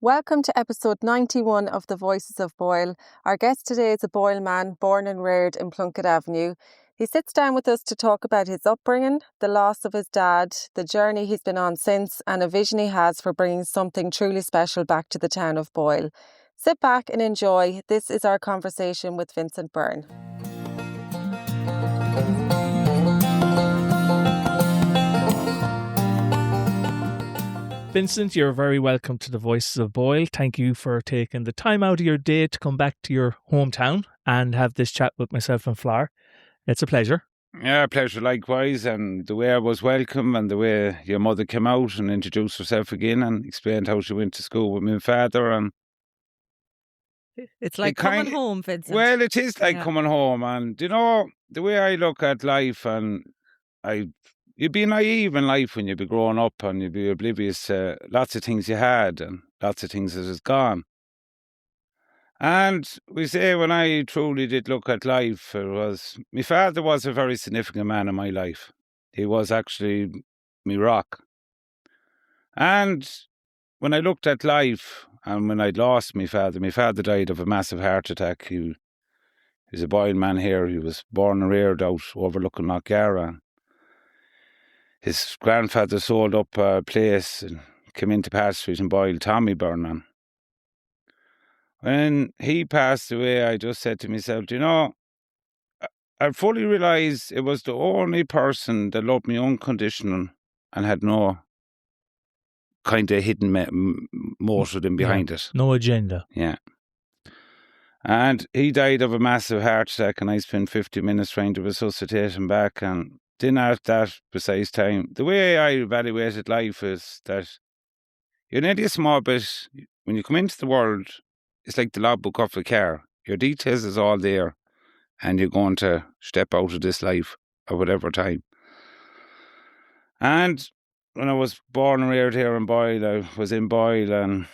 Welcome to episode 91 of The Voices of Boyle. Our guest today is a Boyle man born and reared in Plunkett Avenue. He sits down with us to talk about his upbringing, the loss of his dad, the journey he's been on since, and a vision he has for bringing something truly special back to the town of Boyle. Sit back and enjoy. This is our conversation with Vincent Beirne. Vincent, you're very welcome to the Voices of Boyle. Thank you for taking the time out of your day to come back to your hometown and have this chat with myself and Flor. It's a pleasure. Yeah, pleasure likewise. And the way I was welcome and the way your mother came out and introduced herself again and explained how she went to school with my father. And it's like coming home, Vincent. Well, it is like coming home. And, you know, the way I look at life, and you'd be naive in life when you'd be growing up and you'd be oblivious to lots of things you had and lots of things that is gone. And we say when I truly did look at life, my father was a very significant man in my life. He was actually my rock. And when I looked at life and when I'd lost my father died of a massive heart attack. He was a Boyle man here. He was born and reared out overlooking Knockgarra. His grandfather sold up a place and came into Pat Street in Boyle, Tommy Beirne. When he passed away, I just said to myself, you know, I fully realised it was the only person that loved me unconditional and had no kind of hidden motive behind it. No agenda. Yeah. And he died of a massive heart attack, and I spent 50 minutes trying to resuscitate him back, and then at that precise time, the way I evaluated life is that you're nearly a small bit, when you come into the world, it's like the logbook of a car. Your details is all there, and you're going to step out of this life at whatever time. And when I was born and reared here in Boyle, I was in Boyle, and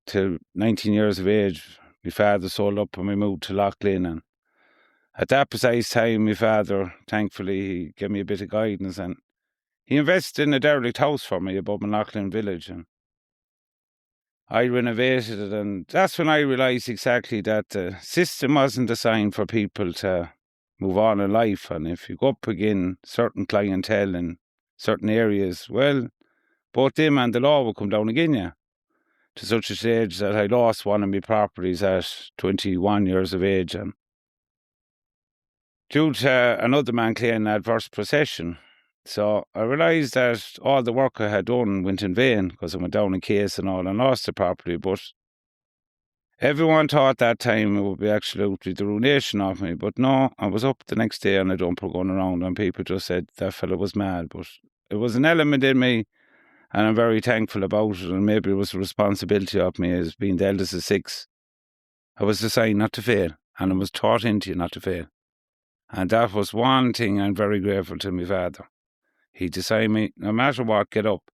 till 19 years of age, my father sold up and we moved to Loughlin, and at that precise time, my father, thankfully, he gave me a bit of guidance, and he invested in a derelict house for me above Loughlin village, and I renovated it, and that's when I realised exactly that the system wasn't designed for people to move on in life, and if you go up again certain clientele in certain areas, well, both them and the law will come down again you, to such a stage that I lost one of my properties at 21 years of age, and due to another man claiming adverse possession. So I realised that all the work I had done went in vain because I went down in case and all and lost the property. But everyone thought that time it would be absolutely the ruination of me. But no, I was up the next day and a dumper going around, and people just said that fella was mad. But it was an element in me, and I'm very thankful about it. And maybe it was a responsibility of me as being the eldest of six. I was designed not to fail, and I was taught into you not to fail. And that was one thing I'm very grateful to my father. He decided me, no matter what, get up.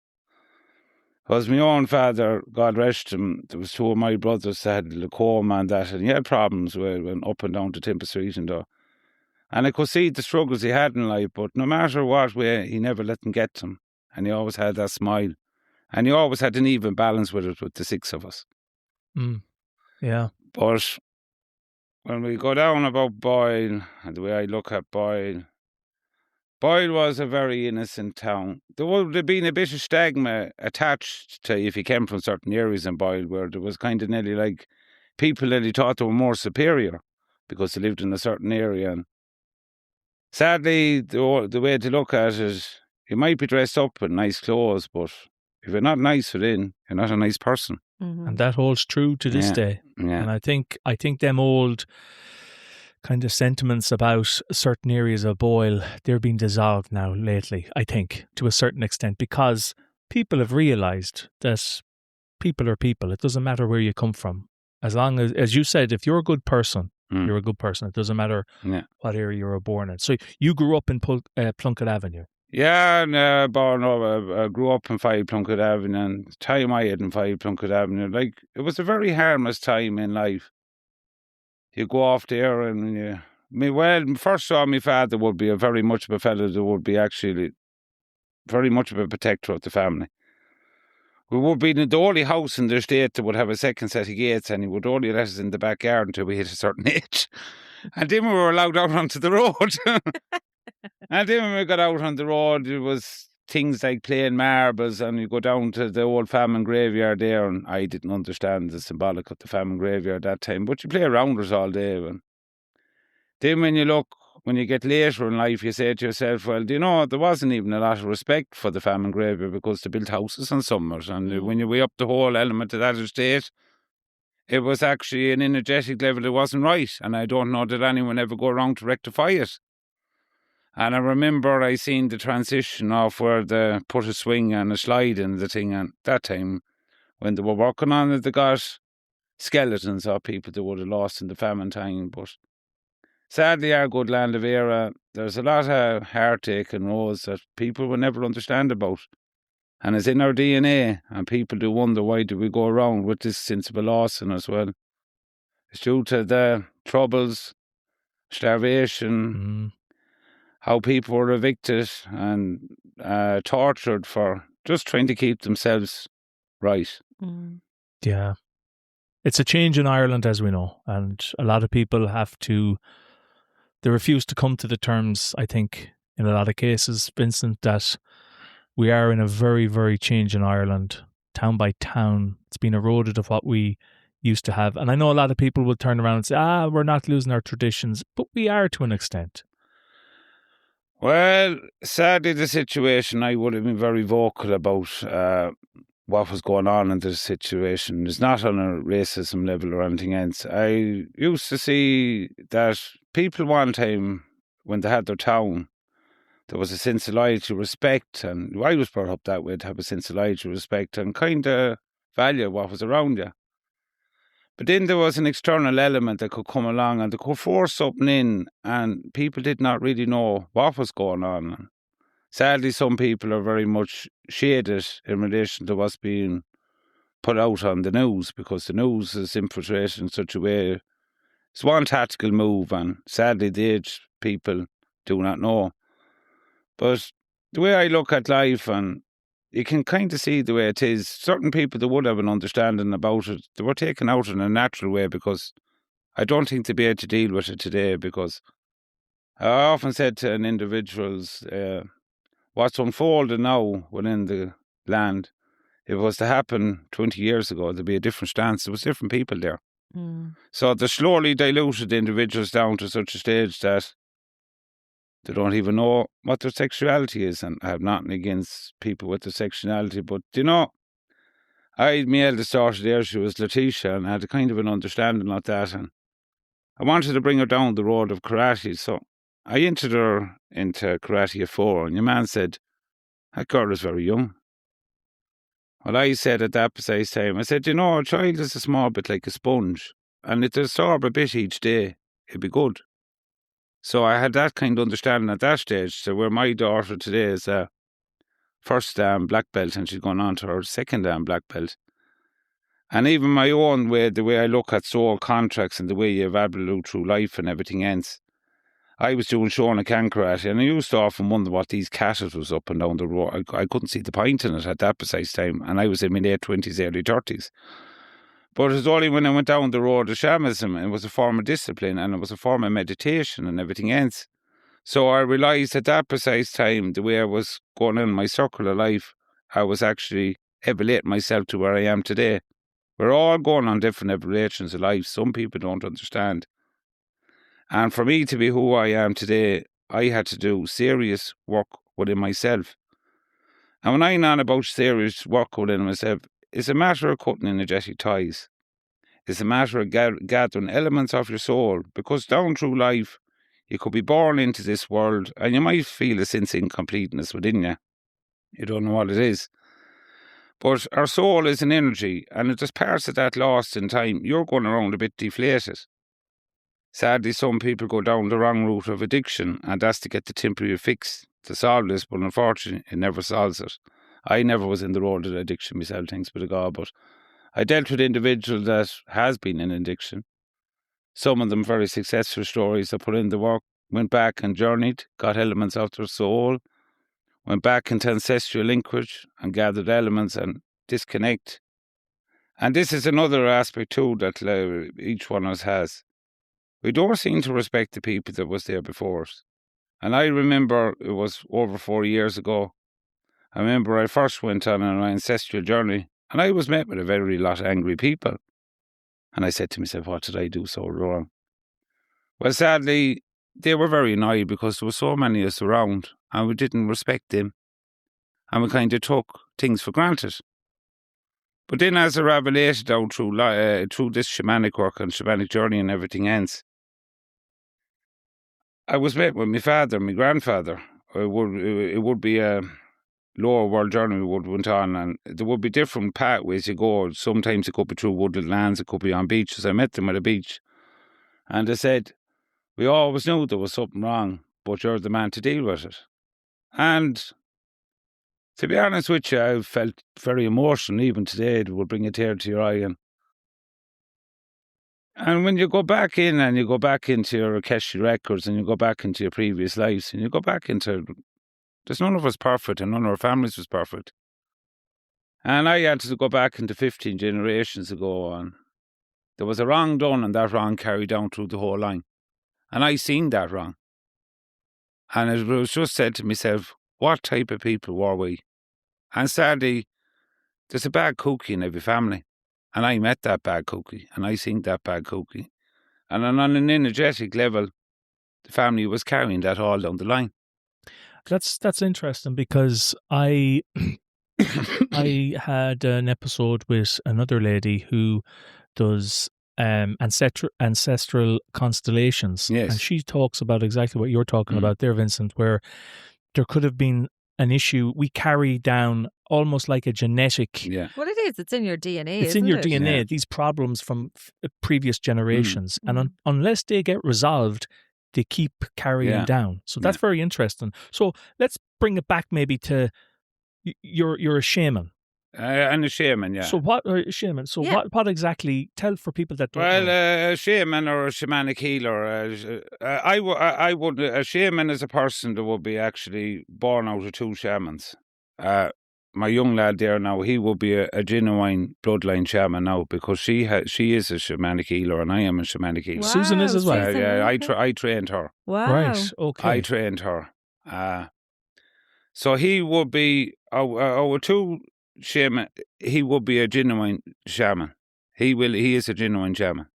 Because my own father, God rest him, there was two of my brothers that had glaucoma and that, and he had problems went up and down to Timper Street and all. And I could see the struggles he had in life, but no matter what way, he never let them get to him. And he always had that smile. And he always had an even balance with it, with the six of us. Yeah. But when we go down about Boyle, and the way I look at Boyle was a very innocent town. There would have been a bit of stigma attached to if you came from certain areas in Boyle, where there was kind of nearly like people nearly thought they were more superior because they lived in a certain area. And sadly, the way to look at it, you might be dressed up in nice clothes, but if you're not nice within, you're not a nice person. Mm-hmm. And that holds true to this day. Yeah. And I think them old kind of sentiments about certain areas of Boyle, they're being dissolved now lately, I think, to a certain extent, because people have realised that people are people. It doesn't matter where you come from. As long as you said, if you're a good person, you're a good person. It doesn't matter what area you were born in. So you grew up in Plunkett Avenue. Yeah, and I grew up in 5 Plunkett Avenue, and the time I had in 5 Plunkett Avenue, like, it was a very harmless time in life. You go off there and first saw my father would be very much of a fella that would be actually very much of a protector of the family. we would be in the only house in the estate that would have a second set of gates, and he would only let us in the backyard until we hit a certain age. And then we were allowed out onto the road. And then when we got out on the road, it was things like playing marbles, and you go down to the old famine graveyard there, and I didn't understand the symbolic of the famine graveyard that time, but you play around us all day. And then when you get later in life, you say to yourself, well, there wasn't even a lot of respect for the famine graveyard because they built houses on summers, and when you weigh up the whole element of that estate, it was actually an energetic level that wasn't right, and I don't know that anyone ever go around to rectify it. And I remember I seen the transition of where they put a swing and a slide in the thing, and that time when they were working on it, they got skeletons of people that would have lost in the famine time. But sadly, our good land of Era, there's a lot of heartache and woes that people will never understand about. And it's in our DNA, and people do wonder, why do we go around with this sense of a loss in us? Well, it's due to the troubles, starvation, how people were evicted and tortured for just trying to keep themselves right. Yeah. It's a change in Ireland, as we know, and a lot of people they refuse to come to the terms, I think, in a lot of cases, Vincent, that we are in a very, very change in Ireland, town by town. It's been eroded of what we used to have. And I know a lot of people will turn around and say, we're not losing our traditions, but we are to an extent. Well, sadly, the situation, I would have been very vocal about what was going on in this situation. It's not on a racism level or anything else. I used to see that people one time, when they had their town, there was a sense of loyalty, respect, and I was brought up that way, to have a sense of loyalty, respect, and kind of value what was around you. But then there was an external element that could come along and they could force something in, and people did not really know what was going on. And sadly, some people are very much shaded in relation to what's being put out on the news, because the news is infiltrated in such a way. It's one tactical move, and sadly, the aged people do not know. But the way I look at life, and you can kind of see the way it is, certain people that would have an understanding about it, they were taken out in a natural way, because I don't think they'd be able to deal with it today. Because I often said to individuals, what's unfolding now within the land, if it was to happen 20 years ago, there'd be a different stance. There was different people there. So they slowly diluted the individuals down to such a stage that they don't even know what their sexuality is. And I have nothing against people with their sexuality, but my eldest daughter there, she was Letitia, and I had a kind of an understanding of that, and I wanted to bring her down the road of karate. So I entered her into karate at 4, and your man said, that girl is very young. Well, I said at that precise time, I said, a child is a small bit like a sponge, and if they absorb a bit each day, it'd be good. So I had that kind of understanding at that stage. So where my daughter today is a first black belt, and she's gone on to her second black belt. And even my own way, the way I look at soul contracts and the way you evaluate through life and everything else. I was doing Shona Can karate, and I used to often wonder what these catches was up and down the road. I couldn't see the point in it at that precise time, and I was in my late 20s, early 30s. But it was only when I went down the road of shamanism, it was a form of discipline, and it was a form of meditation and everything else. So I realised at that precise time, the way I was going in my circle of life, I was actually evaluating myself to where I am today. We're all going on different evaluations of life. Some people don't understand. And for me to be who I am today, I had to do serious work within myself. And when I'm on about serious work within myself, it's a matter of cutting energetic ties. It's a matter of gathering elements of your soul, because down through life, you could be born into this world and you might feel a sense of incompleteness within you. You don't know what it is. But our soul is an energy, and if there's parts of that lost in time, you're going around a bit deflated. Sadly, some people go down the wrong route of addiction, and that's to get the temporary fix to solve this, but unfortunately, it never solves it. I never was in the road of addiction myself, thanks be to God, but I dealt with individuals that has been in addiction. Some of them very successful stories that put in the work, went back and journeyed, got elements of their soul, went back into ancestral linkage and gathered elements, and disconnect. And this is another aspect too that each one of us has. We don't seem to respect the people that was there before us. And I remember it was over 4 years ago. I remember I first went on an ancestral journey, and I was met with a very lot of angry people. And I said to myself, what did I do so wrong? Well, sadly, they were very annoyed because there were so many of us around, and we didn't respect them. And we kind of took things for granted. But then as I revelated out through this shamanic work and shamanic journey and everything else, I was met with my father, my grandfather. It would be a lower world journey we went on, and there would be different pathways you go. Sometimes it could be through wooded lands, it could be on beaches. I met them at a beach, and they said, we always knew there was something wrong, but you're the man to deal with it. And to be honest with you, I felt very emotional. Even today, it would bring a tear to your eye. And when you go back in and you go back into your Akeshi records and you go back into your previous lives and you go back into, there's none of us perfect and none of our families was perfect. And I had to go back into 15 generations ago, and there was a wrong done and that wrong carried down through the whole line. And I seen that wrong. And it was just said to myself, what type of people were we? And sadly, there's a bad cookie in every family. And I met that bad cookie, and I seen that bad cookie. And on an energetic level, the family was carrying that all down the line. That's interesting, because I had an episode with another lady who does ancestral constellations. Yes. And she talks about exactly what you're talking about there, Vincent, where there could have been an issue we carry down almost like a genetic. Yeah. Well, it is. It's in your DNA. It's in your isn't it? DNA, Yeah. these problems from previous generations. And unless they get resolved, they keep carrying down. So that's very interesting. So let's bring it back maybe to you're a shaman. I'm a shaman, yeah. So what shaman? So what exactly? Tell for people that don't know. A shaman or a shamanic healer. I would. A shaman is a person that would be actually born out of two shamans. My young lad there now, he will be a genuine bloodline shaman now, because she is a shamanic healer and I am a shamanic healer. Wow, Susan is as well. Yeah, I trained her. Wow. Right. Okay. I trained her. So he would be our two shaman. He would be a genuine shaman. He is a genuine shaman.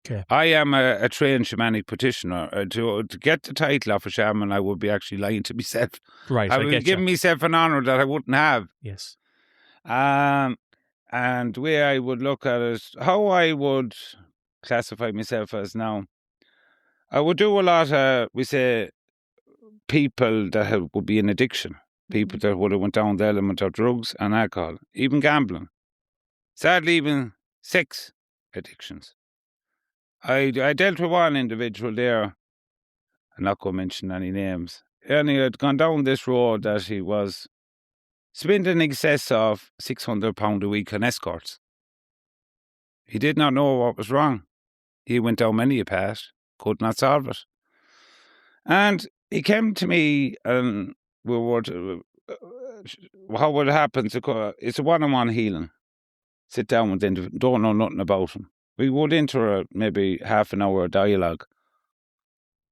Okay. I am a trained shamanic practitioner. To get the title of a shaman, I would be actually lying to myself. Right. I would be giving myself an honour that I wouldn't have. Yes. And the way I would look at it, how I would classify myself as now, I would do a lot of, we say, people that would be in addiction, people that would have went down the element of drugs and alcohol, even gambling. Sadly, even sex addictions. I dealt with one individual there, I'm not going to mention any names, and he had gone down this road that he was spending in excess of £600 a week on escorts. He did not know what was wrong. He went down many a path, could not solve it. And he came to me and we were, how would it happen? It's a one-on-one healing. Sit down with them, don't know nothing about him. We would enter maybe half an hour of dialogue.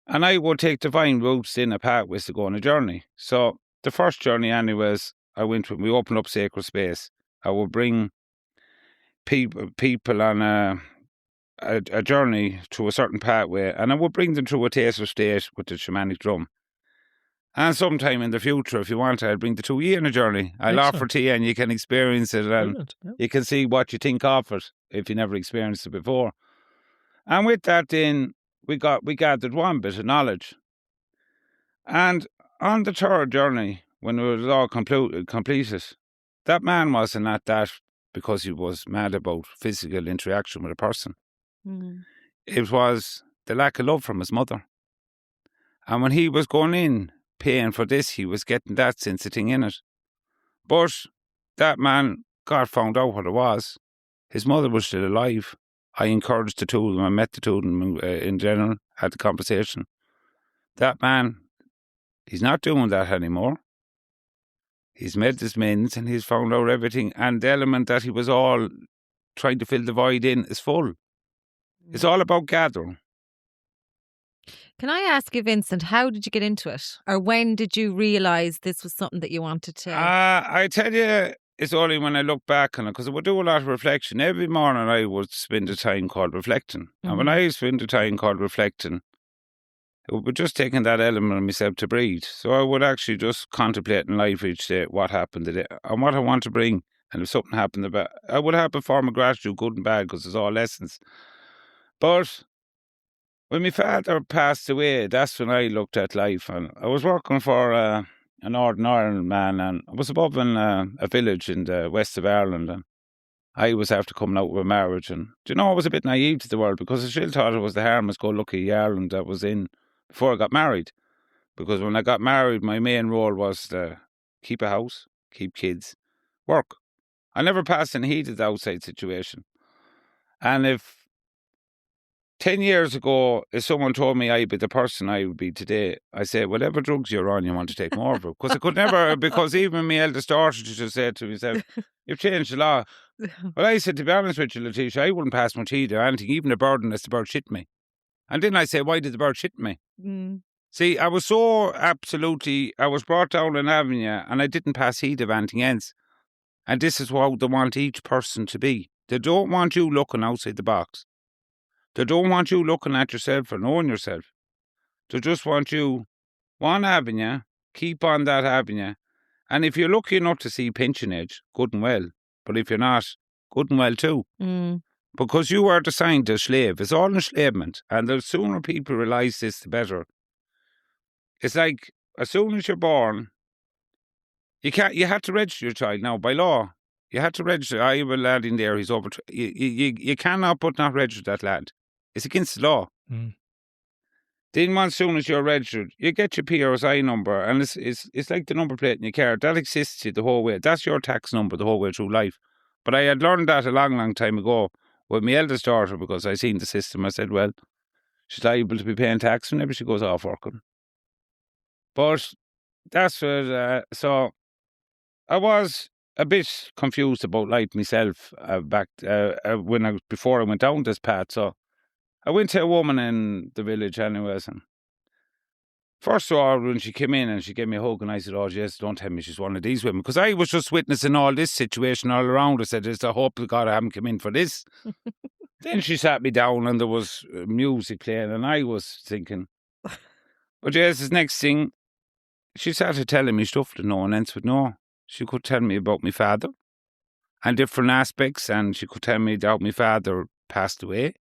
And I would take divine routes in a pathways to go on a journey. So the first journey anyways, we opened up sacred space. I would bring people on a journey through a certain pathway, and I would bring them through a taster state with the shamanic drum. And sometime in the future, if you want, I'll bring the 2 year on a journey. I'll offer to you and you can experience it, and you can see what you think of it if you never experienced it before. And with that then, we gathered one bit of knowledge. And on the third journey, when it was all completed, that man wasn't at that because he was mad about physical interaction with a person. It was the lack of love from his mother. And when he was going in, paying for this, he was getting that sense of thing in it. But that man, God found out what it was. His mother was still alive. I encouraged the two of them. I met the two of them in general, had the conversation. That man, he's not doing that anymore. He's met his mends and he's found out everything. And the element that he was all trying to fill the void in is full. It's all about gathering. Can I ask you, Vincent, how did you get into it? Or when did you realise this was something that you wanted to? I tell you, it's only when I look back on it, because I would do a lot of reflection. Every morning I would spend a time called reflecting. And when I spend a time called reflecting, it would be just taking that element of myself to breathe. So I would actually just contemplate in life each day what happened today and what I want to bring. And if something happened, I would have a form of gratitude, good and bad, because it's all lessons. But when my father passed away, that's when I looked at life. And I was working for an Northern Ireland man, and I was above in a village in the west of Ireland. And I was after coming out with a marriage. And, do you know, I was a bit naive to the world, because I still thought it was the harmless-go-lucky Ireland that was in before I got married. Because when I got married, my main role was to keep a house, keep kids, work. I never passed in heated outside situation. And if 10 years ago, if someone told me I'd be the person I would be today, I say, whatever drugs you're on, you want to take more of it. Because I could never, because even my eldest daughter just said to myself, you've changed the law. Well, I said, to be honest with you, Letitia, I wouldn't pass much heat or anything, even a bird unless the bird shit me. And then I say, why did the bird shit me? See, I was so absolutely, I was brought down an avenue and I didn't pass heed of anything else. And this is how they want each person to be. They don't want you looking outside the box. They don't want you looking at yourself or knowing yourself. They just want you one avenue, keep on that avenue. And if you're lucky enough to see pension age, good and well. But if you're not, good and well too. Because you are designed to slave. It's all enslavement. And the sooner people realise this, the better. It's like, as soon as you're born, you had to register your child now by law. You had to register. I have a lad in there, he's over. You cannot but not register that lad. It's against the law. Then as soon as you're registered, you get your PRSI number, and it's like the number plate in your car. That exists you the whole way. That's your tax number the whole way through life. But I had learned that a long, long time ago with my eldest daughter, because I seen the system. I said, well, she's liable to be paying tax whenever she goes off working. But that's what, so I was a bit confused about life myself before I went down this path. So I went to a woman in the village anyways, and first of all, when she came in and she gave me a hug, and I said, oh, yes, don't tell me she's one of these women, because I was just witnessing all this situation all around. I said, it's a hope to God I haven't come in for this. Then she sat me down and there was music playing, and I was thinking, but yes, this next thing, she started telling me stuff that no one else would know. She could tell me about my father and different aspects, and she could tell me that my father passed away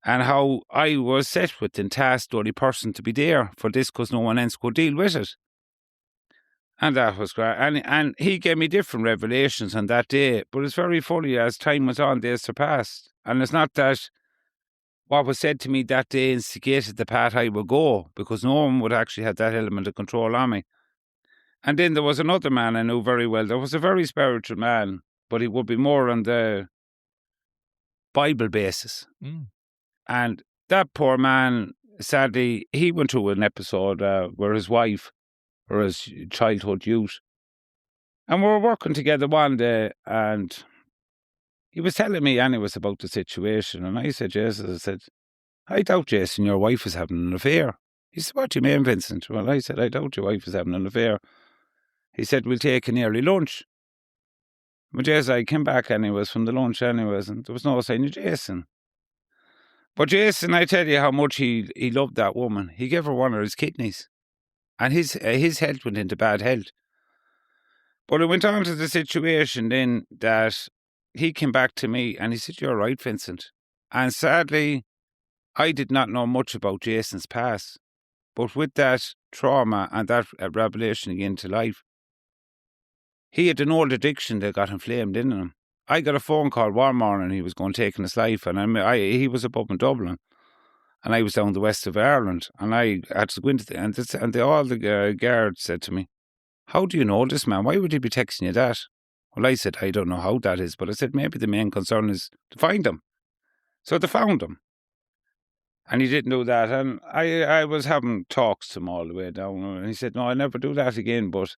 and how I was set with and tasked the only person to be there for this because no one else could deal with it. And that was great. And he gave me different revelations on that day, but it's very funny as time went on, days surpassed. And it's not that what was said to me that day instigated the path I would go, because no one would actually have that element of control on me. And then there was another man I knew very well. There was a very spiritual man, but he would be more on the Bible basis. And that poor man, sadly, he went through an episode where his wife, or his childhood youth, and we were working together one day, and he was telling me anyways about the situation. And I said, yes, I said, I doubt, Jason, your wife is having an affair. He said, what do you mean, Vincent? Well, I said, I doubt your wife is having an affair. He said, we'll take an early lunch. But yes, I came back anyways from the lunch anyways, and there was no sign of Jason. But Jason, I tell you how much he loved that woman. He gave her one of his kidneys, and his health went into bad health. But it went on to the situation then that he came back to me and he said, you're right, Vincent. And sadly, I did not know much about Jason's past. But with that trauma and that revelation again to life, he had an old addiction that got inflamed in him. I got a phone call one morning, he was going taking his life, and he was up in Dublin, and I was down the west of Ireland, and I had to go into all the guards said to me, how do you know this man? Why would he be texting you that? Well, I said, I don't know how that is, but I said, maybe the main concern is to find him. So they found him. And he didn't do that. And I was having talks to him all the way down. And he said, no, I'll never do that again. But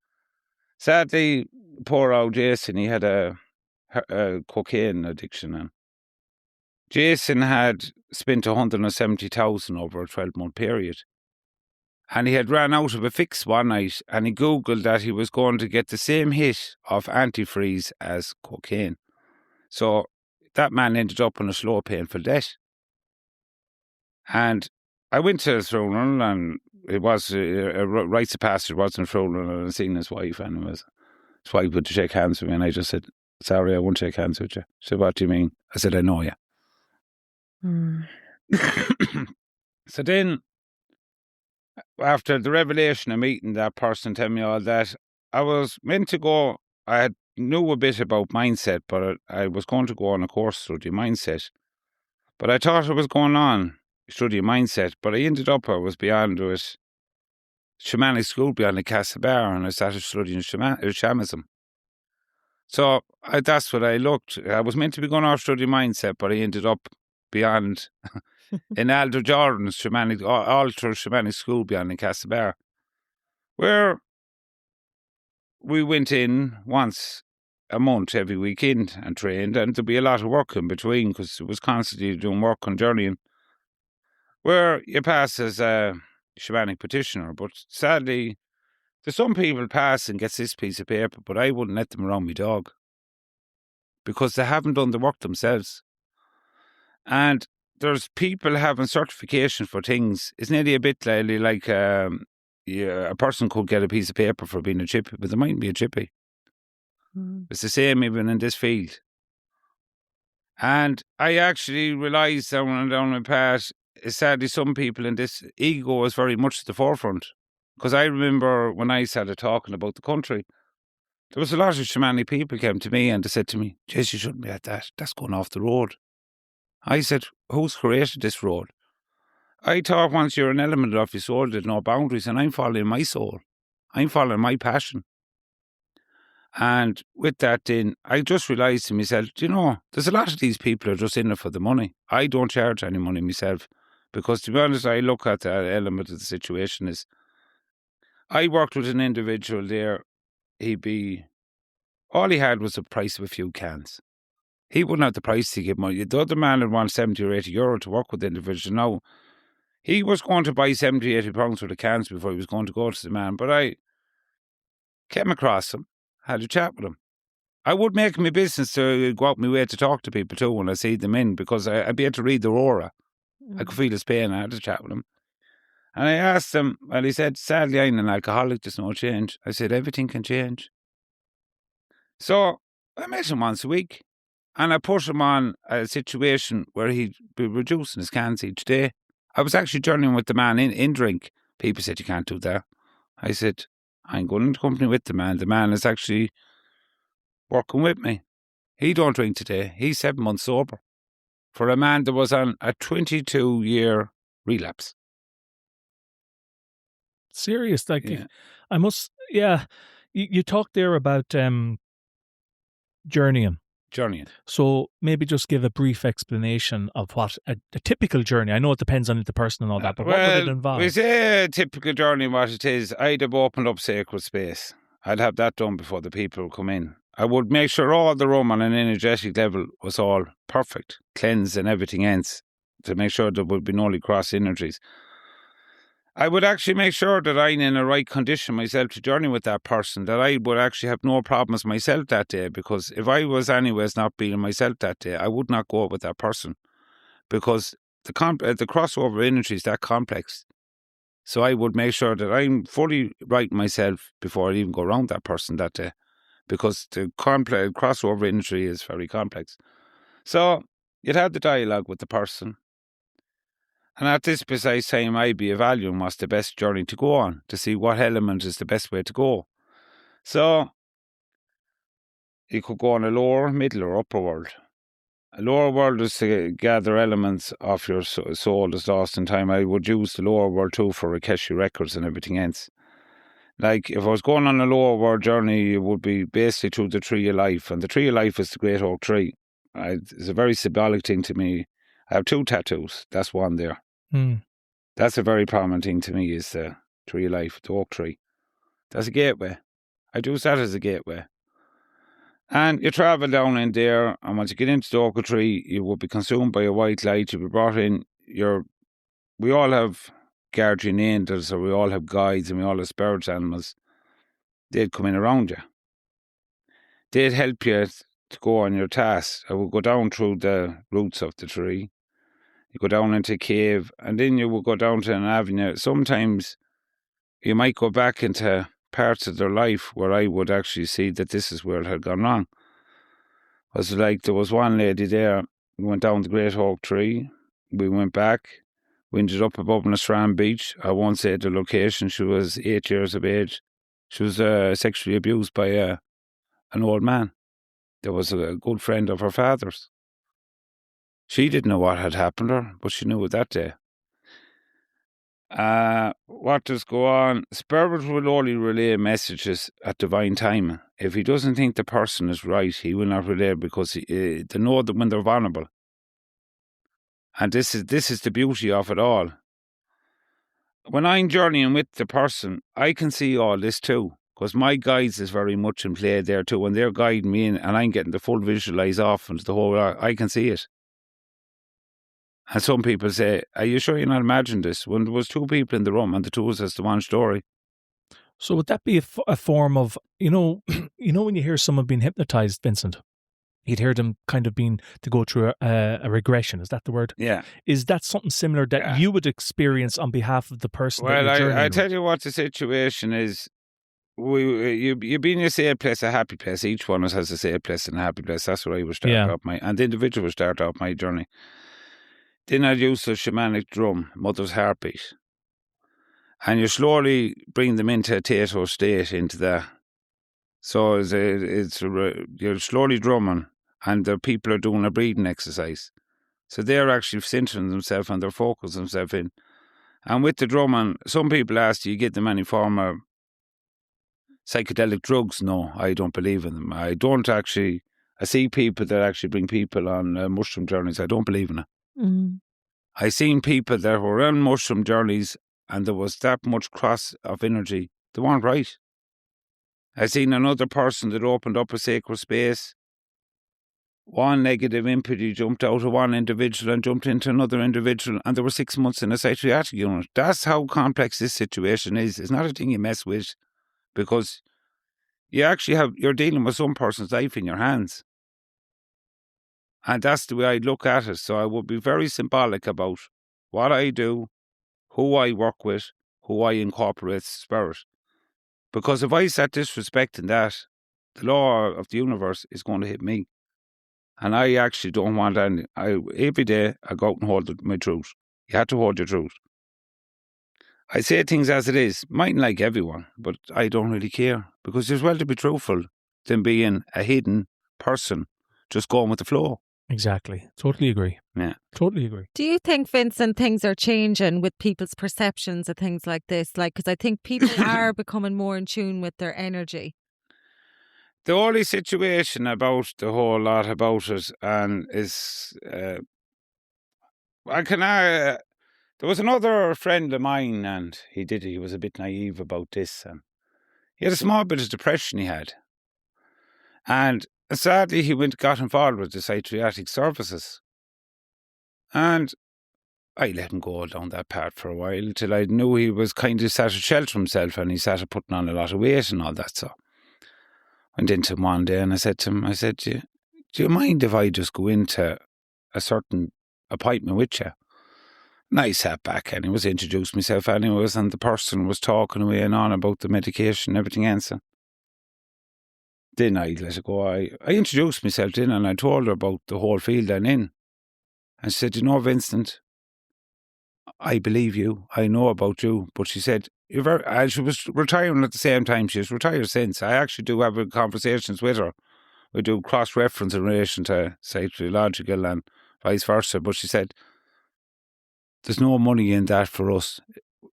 Sadly, poor old Jason, he had a cocaine addiction. And Jason had spent 170,000 over a 12-month period. And he had ran out of a fix one night, and he Googled that he was going to get the same hit of antifreeze as cocaine. So that man ended up on a slow, painful death. And I went to his funeral, and it was a rites of passage, wasn't a funeral, and I seen his wife, and his wife would shake hands with me, and I just said, sorry, I won't shake hands with you. She said, what do you mean? I said, I know you. So then, after the revelation of meeting that person, telling me all that, I was meant to go, knew a bit about mindset, but I was going to go on a course study mindset. But I thought I was going on study mindset, but I ended up, I was beyond it, shamanic school beyond the Castlebar, and I started studying shamanism. So that's what I looked. I was meant to be going off study mindset, but I ended up beyond in Alder Jordan's altar shamanic school beyond the Castlebar, where we went in once a month every weekend and trained, and there'd be a lot of work in between because it was constantly doing work on journeying, where you pass as a shamanic practitioner. But sadly, there's some people pass and gets this piece of paper, but I wouldn't let them around my dog because they haven't done the work themselves. And there's people having certification for things. It's nearly a bit like a person could get a piece of paper for being a chippy, but they mightn't be a chippy. It's the same even in this field. And I actually realised down my path, sadly, some people in this ego is very much at the forefront. Because I remember when I started talking about the country, there was a lot of shamanic people came to me and they said to me, Jess, you shouldn't be at that. That's going off the road. I said, who's created this road? I thought once you're an element of your soul, there's no boundaries, and I'm following my soul. I'm following my passion. And with that then, I just realised to myself, there's a lot of these people are just in it for the money. I don't charge any money myself because, to be honest, I look at that element of the situation is, I worked with an individual there, all he had was the price of a few cans. He wouldn't have the price to give money. The other man would want 70 or 80 euro to work with the individual. Now, he was going to buy 70, 80 pounds worth of cans before he was going to go to the man, but I came across him, had a chat with him. I would make my business to go out my way to talk to people too when I see them in, because I'd be able to read their aura. I could feel his pain. I had a chat with him. And I asked him, well, he said, sadly, I'm an alcoholic, there's no change. I said, everything can change. So I met him once a week, and I put him on a situation where he'd be reducing his cans each day. I was actually journeying with the man in drink. People said, you can't do that. I said, I'm going into company with the man. The man is actually working with me. He don't drink today. He's 7 months sober. For a man that was on a 22-year relapse. Serious, like, Yeah. I must, you talked there about journeying. So maybe just give a brief explanation of what a typical journey. I know it depends on the person and all that, but what would it involve? We say a typical journey, what it is, I'd have opened up sacred space. I'd have that done before the people would come in. I would make sure all the room on an energetic level was all perfect, cleansed and everything else, to make sure there would be no cross energies. I would actually make sure that I'm in the right condition myself to journey with that person, that I would actually have no problems myself that day, because if I was anyways not being myself that day, I would not go with that person, because the crossover energy is that complex. So I would make sure that I'm fully right myself before I even go around that person that day, because the crossover energy is very complex. So you'd have the dialogue with the person. And at this precise time, I'd be evaluating what's the best journey to go on, to see what element is the best way to go. So you could go on a lower, middle, or upper world. A lower world is to gather elements of your soul that's lost in time. I would use the lower world too for Akeshi records and everything else. Like, if I was going on a lower world journey, it would be basically through the tree of life. And the tree of life is the great oak tree. It's a very symbolic thing to me. I have 2 tattoos. That's one there. That's a very prominent thing to me, is the tree of life, the oak tree. That's a gateway. I'd use that as a gateway. And you travel down in there, and once you get into the oak tree, you will be consumed by a white light. You'll be brought in. We all have guardian angels, or we all have guides, and we all have spirit animals. They'd come in around you. They'd help you to go on your task. I would go down through the roots of the tree. You go down into a cave, and then you will go down to an avenue. Sometimes you might go back into parts of their life where I would actually see that this is where it had gone wrong. It was like there was one lady there, we went down the great oak tree, we went back, we ended up above on the Strand Beach. I won't say the location. She was 8 years of age. She was sexually abused by an old man that was a good friend of her father's. She didn't know what had happened to her, but she knew it that day. What does go on? Spirit will only relay messages at divine time. If he doesn't think the person is right, he will not relay, because they know that when they're vulnerable. And this is the beauty of it all. When I'm journeying with the person, I can see all this too, because my guides is very much in play there too, and they're guiding me in, and I'm getting the full visualize off into the whole. I can see it. And some people say, are you sure you're not imagining this? When there was two people in the room and the two of us, the one story. So would that be a form of, when you hear someone being hypnotized, Vincent, you'd hear them kind of being to go through a regression. Is that the word? Yeah. Is that something similar that you would experience on behalf of the person? Well, that you're I tell you what the situation is. You be in a safe place, a happy place. Each one of us has a safe place and a happy place. That's where I would start out and the individual would start out my journey. Then I'd use a shamanic drum, mother's heartbeat. And you slowly bring them into a Tato state, into that. So you're slowly drumming, and the people are doing a breathing exercise. So they're actually centering themselves and they're focusing themselves in. And with the drumming, some people ask, do you get them any form of psychedelic drugs? No, I don't believe in them. I see people that actually bring people on mushroom journeys. I don't believe in it. Mm. I seen people that were on mushroom journeys and there was that much cross of energy. They weren't right. I seen another person that opened up a sacred space. One negative impety jumped out of one individual and jumped into another individual, and there were 6 months in a psychiatric unit. That's how complex this situation is. It's not a thing you mess with, because you're dealing with some person's life in your hands. And that's the way I look at it. So I would be very symbolic about what I do, who I work with, who I incorporate spirit. Because if I start disrespecting that, the law of the universe is going to hit me. And I actually don't want any. Every day I go out and hold my truth. You have to hold your truth. I say things as it is. Mightn't like everyone, but I don't really care. Because it's well to be truthful than being a hidden person, just going with the flow. Exactly. Totally agree. Yeah. Totally agree. Do you think, Vincent, things are changing with people's perceptions of things like this? Because I think people are becoming more in tune with their energy. The only situation about the whole lot about it is there was another friend of mine, and he was a bit naive about this, and he had a small bit of depression he had. And sadly, he got involved with the psychiatric services. And I let him go down that path for a while till I knew he was kind of started to shelter himself, and he started putting on a lot of weight and all that. So I went into him one day and I said to him, do you mind if I just go into a certain appointment with you? And I sat back and he was introduced myself anyways, and the person was talking away and on about the medication and everything else. Then I let it go. I introduced myself then, and I told her about the whole field I'm in. And she said, Vincent, I believe you. I know about you. But she said, she was retiring at the same time. She's retired since. I actually do have conversations with her. We do cross-reference in relation to psychological and vice versa. But she said, there's no money in that for us,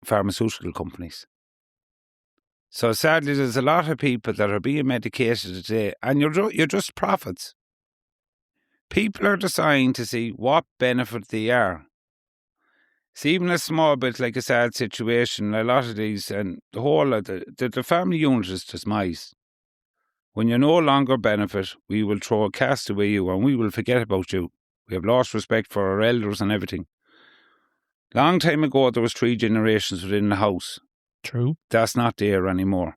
pharmaceutical companies. So sadly, there's a lot of people that are being medicated today, and you're just prophets. People are deciding to see what benefit they are. See, even a small bit like a sad situation, a lot of these, and the whole of the family unit is demised. When you no longer benefit, we will throw a cast away you and we will forget about you. We have lost respect for our elders and everything. Long time ago, there was 3 generations within the house. True. That's not there anymore.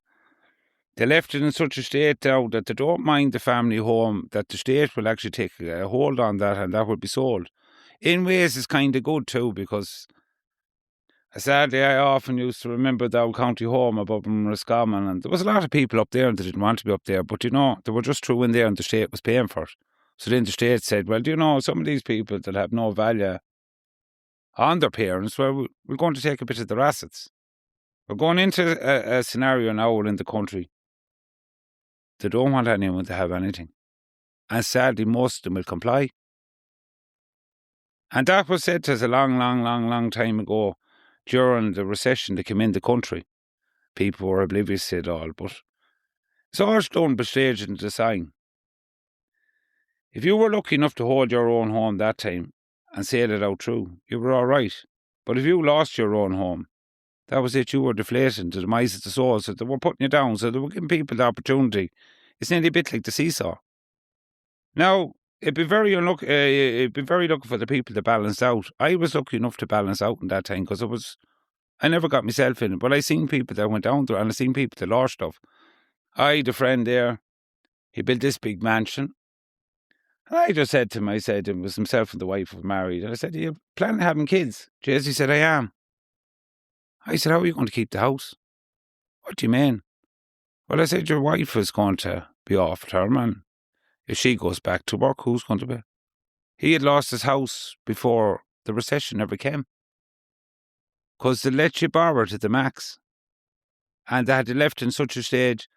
They left it in such a state now that they don't mind the family home, that the state will actually take a hold on that and that will be sold. In ways, it's kind of good too, because sadly, I often used to remember the old county home above in Roscommon, and there was a lot of people up there and they didn't want to be up there, but they were just through in there and the state was paying for it. So then the state said, well, some of these people that have no value on their parents, well, we're going to take a bit of their assets. We're going into a scenario now in the country. They don't want anyone to have anything. And sadly, most of them will comply. And that was said to us a long time ago during the recession that came in the country. People were oblivious to it all, but it's all done by stage and design. If you were lucky enough to hold your own home that time and sail it out through, you were all right. But if you lost your own home, that was it. You were deflating to the demise of the soul. So they were putting you down. So they were giving people the opportunity. It's nearly a bit like the seesaw. Now, it'd be very lucky for the people to balance out. I was lucky enough to balance out in that time because I never got myself in it. But I seen people that went down there and I seen people that lost stuff. I had a friend there. He built this big mansion. And I just said to him, it was himself and the wife were married. And I said, are you planning on having kids? He said, I am. I said, how are you going to keep the house? What do you mean? Well, I said, your wife is going to be off term, and if she goes back to work, who's going to be? He had lost his house before the recession ever came. Because they let you borrow to the max. And they had left in such a stage.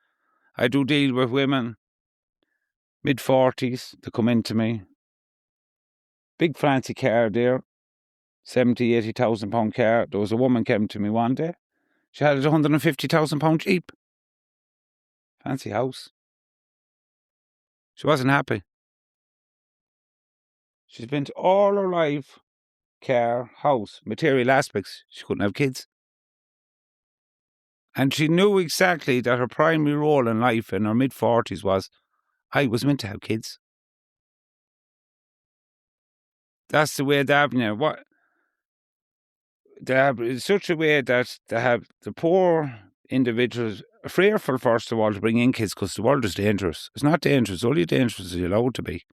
I do deal with women, mid-40s, to come into me. Big fancy car there. 70, 80,000 pound car. There was a woman came to me one day. She had a 150,000 pound Jeep. Fancy house. She wasn't happy. She spent all her life, car, house, material aspects. She couldn't have kids. And she knew exactly that her primary role in life in her mid-40s was, I was meant to have kids. That's the way they have now. They have in such a way that they have the poor individuals fearful, first of all, to bring in kids because the world is dangerous. It's not dangerous, it's only dangerous as you're allowed to be.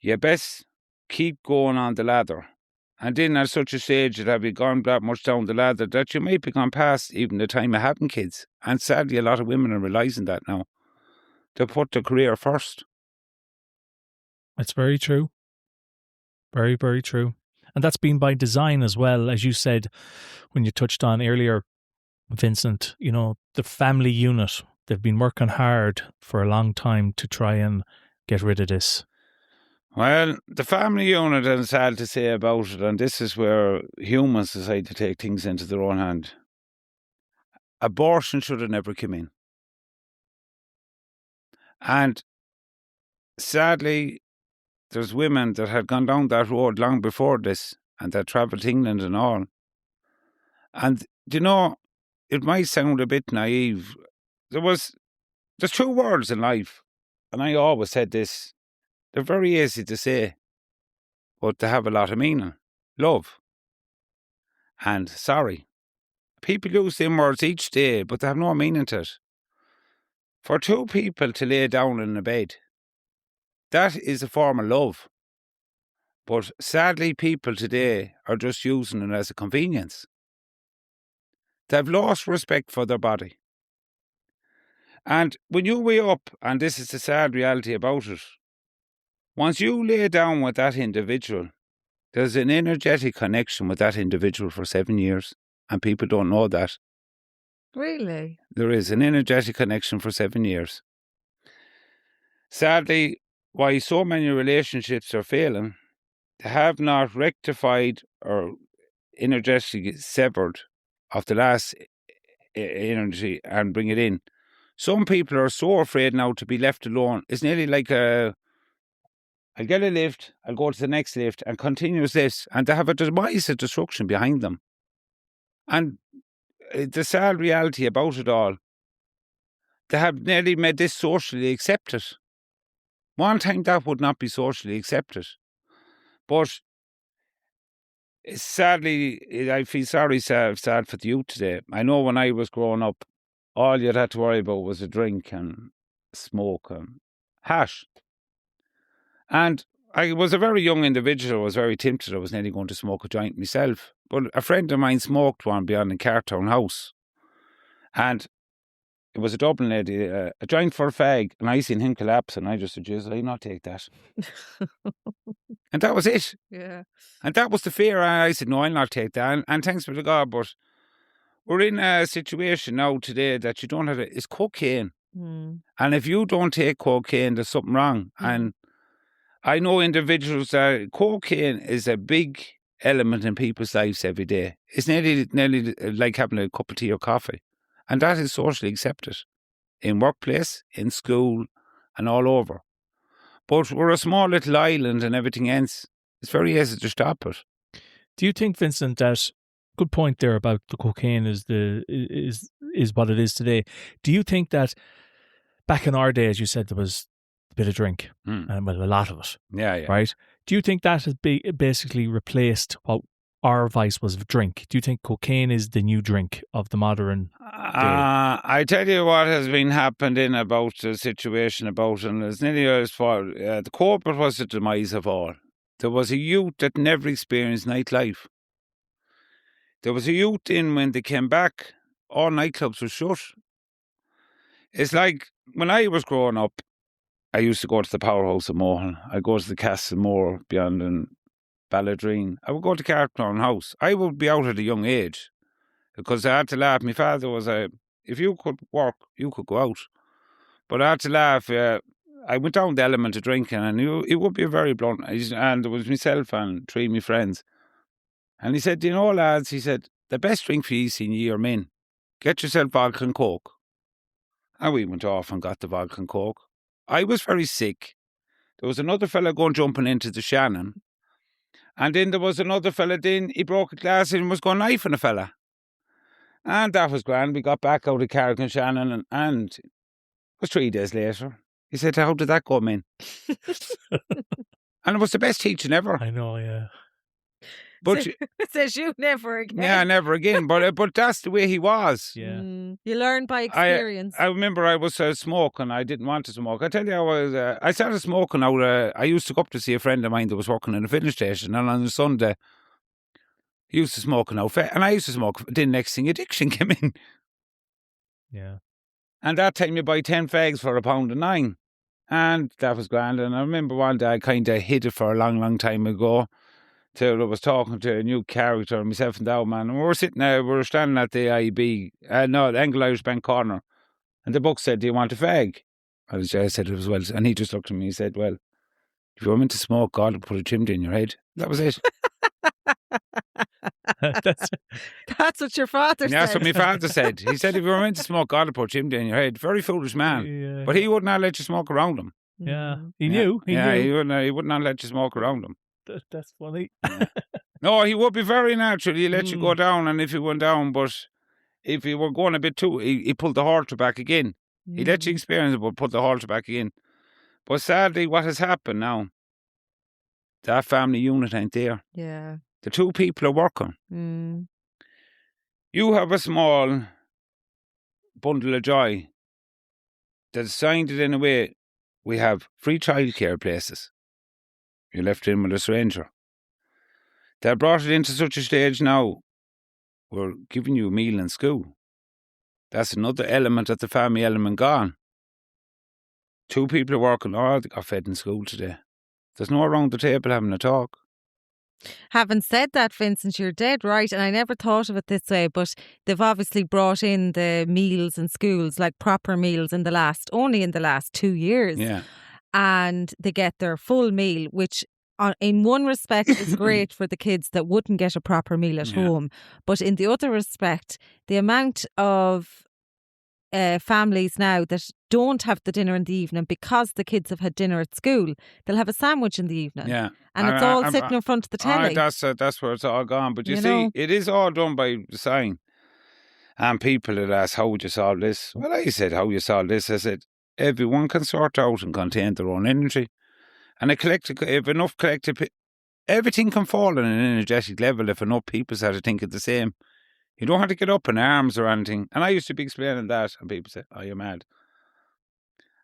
You best keep going on the ladder. And then at such a stage that have you gone that much down the ladder that you might be gone past even the time of having kids. And sadly, a lot of women are realising that now. They put their career first. It's very true. Very, very true. And that's been by design as well, as you said, when you touched on earlier, Vincent, the family unit, they've been working hard for a long time to try and get rid of this. Well, the family unit is sad to say about it, and this is where humans decide to take things into their own hand. Abortion should have never come in. And sadly, there's women that had gone down that road long before this and that travelled to England and all. And, it might sound a bit naive. There's 2 words in life, and I always said this. They're very easy to say, but they have a lot of meaning. Love and sorry. People use them words each day, but they have no meaning to it. For 2 people to lay down in a bed, that is a form of love. But sadly, people today are just using it as a convenience. They've lost respect for their body. And when you weigh up, and this is the sad reality about it, once you lay down with that individual, there's an energetic connection with that individual for 7 years, and people don't know that. Really? There is an energetic connection for 7 years. Sadly, why so many relationships are failing, they have not rectified or energetically severed of the last energy and bring it in. Some people are so afraid now to be left alone. It's nearly like I'll get a lift, I'll go to the next lift and continues this. And they have a demise of destruction behind them. And the sad reality about it all, they have nearly made this socially accepted. One time that would not be socially accepted. But sadly, I feel sad for the youth today. I know when I was growing up, all you'd had to worry about was a drink and smoke and hash. And I was a very young individual. I was very tempted. I was nearly going to smoke a joint myself. But a friend of mine smoked one beyond the Cartown House. And it was a Dublin lady, a joint for a fag. And I seen him collapse and I just said, Jesus, I'll not take that. And that was it. Yeah. And that was the fear. I said, no, I'll not take that. And thanks be to God. But we're in a situation now today that you don't have it. It's cocaine. And if you don't take cocaine, there's something wrong. And I know individuals that cocaine is a big element in people's lives every day. It's nearly like having a cup of tea or coffee. And that is socially accepted in workplace, in school, and all over. But we're a small little island and everything else. It's very easy to stop it. Do you think, Vincent, that good point there about the cocaine is what it is today? Do you think that back in our day, as you said, there was a bit of drink, and well, a lot of it. Yeah. Right? Do you think that has basically replaced what our vice was of drink? Do you think cocaine is the new drink of the modern day? I tell you what has been happening about the situation and it's nearly as far. The corporate was the demise of all. There was a youth that never experienced nightlife. There was a youth in when they came back, all nightclubs were shut. It's like when I was growing up, I used to go to the Powerhouse of Mohan. I'd go to the Castlemore beyond in Balladreen. I would go to Cartown House. I would be out at a young age because I had to laugh. My father was if you could work, you could go out. But I had to laugh. I went down the element of drinking and it would be very blunt. And there was myself and three of my friends. And he said, you know, lads, he said, the best drink for you in year men, get yourself vodka and coke. And we went off and got the vodka and coke. I was very sick. There was another fella jumping into the Shannon. And then there was another fella, then he broke a glass and was going knifing a fella. And that was grand. We got back out of Carrick and Shannon and it was 3 days later. He said, how did that go, man? And it was the best teaching ever. I know, yeah. But says you never again. Yeah, never again. But that's the way he was. Yeah. You learn by experience. I remember I was smoking. I didn't want to smoke. I tell you, I started smoking out. I used to go up to see a friend of mine that was working in a filling station, and on a Sunday, he used to smoke an outfit, and I used to smoke. Then next thing, addiction came in. Yeah. And that time you buy 10 fags for £1.09. And that was grand. And I remember one day I kind of hid it for a long, long time ago. Till I was talking to a new character, myself and Dow, man. And we were sitting there, we were standing at the the Angle Irish Bank corner. And the book said, do you want a fag? I said it was well. And he just looked at me and said, well, if you were meant to smoke, God would put a chimney in your head. That was it. That's what your father said. That's what my father said. He said, if you were meant to smoke, God would put a chimney in your head. Very foolish man. Yeah. But he would not let you smoke around him. Yeah. He knew. He would not let you smoke around him. That's funny. No, he would be very natural. He let you go down, and if you went down, but if you were going a bit too, he pulled the halter back again. He let you experience it, but put the halter back again. But sadly, what has happened now, that family unit ain't there. Yeah. The two people are working. You have a small bundle of joy that's signed it in a way. We have free childcare places. You left in with a stranger. They brought it into such a stage now, we're giving you a meal in school. That's another element of the family element gone. Two people are working, they got fed in school today. There's no around the table having a talk. Having said that, Vincent, you're dead right, and I never thought of it this way, but they've obviously brought in the meals in schools, like proper meals only in the last 2 years. Yeah. And they get their full meal, which in one respect is great for the kids that wouldn't get a proper meal at home. But in the other respect, the amount of families now that don't have the dinner in the evening because the kids have had dinner at school, they'll have a sandwich in the evening. Yeah. And it's all sitting in front of the telly. That's where it's all gone. But you see, it is all done by design. And people had asked, how would you solve this? Well, I said, how you solve this? I said, everyone can sort out and contain their own energy. And if enough collective, everything can fall on an energetic level if enough people start to think of the same. You don't have to get up in arms or anything. And I used to be explaining that, and people say, oh, you're mad.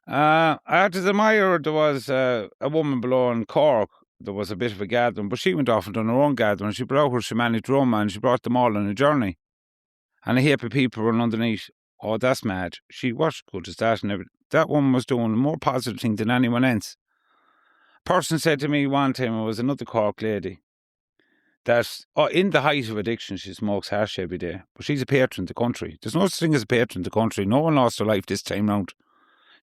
After the Meyer, there was a woman below in Cork. There was a bit of a gathering, but she went off and done her own gathering. She brought her shamanic drum and she brought them all on a journey. And a heap of people were underneath. Oh, that's mad. She was good as that and everything. That woman was doing a more positive thing than anyone else. A person said to me one time, it was another Cork lady, that in the height of addiction, she smokes hash every day. But she's a patron of the country. There's no such thing as a patron of the country. No one lost their life this time round.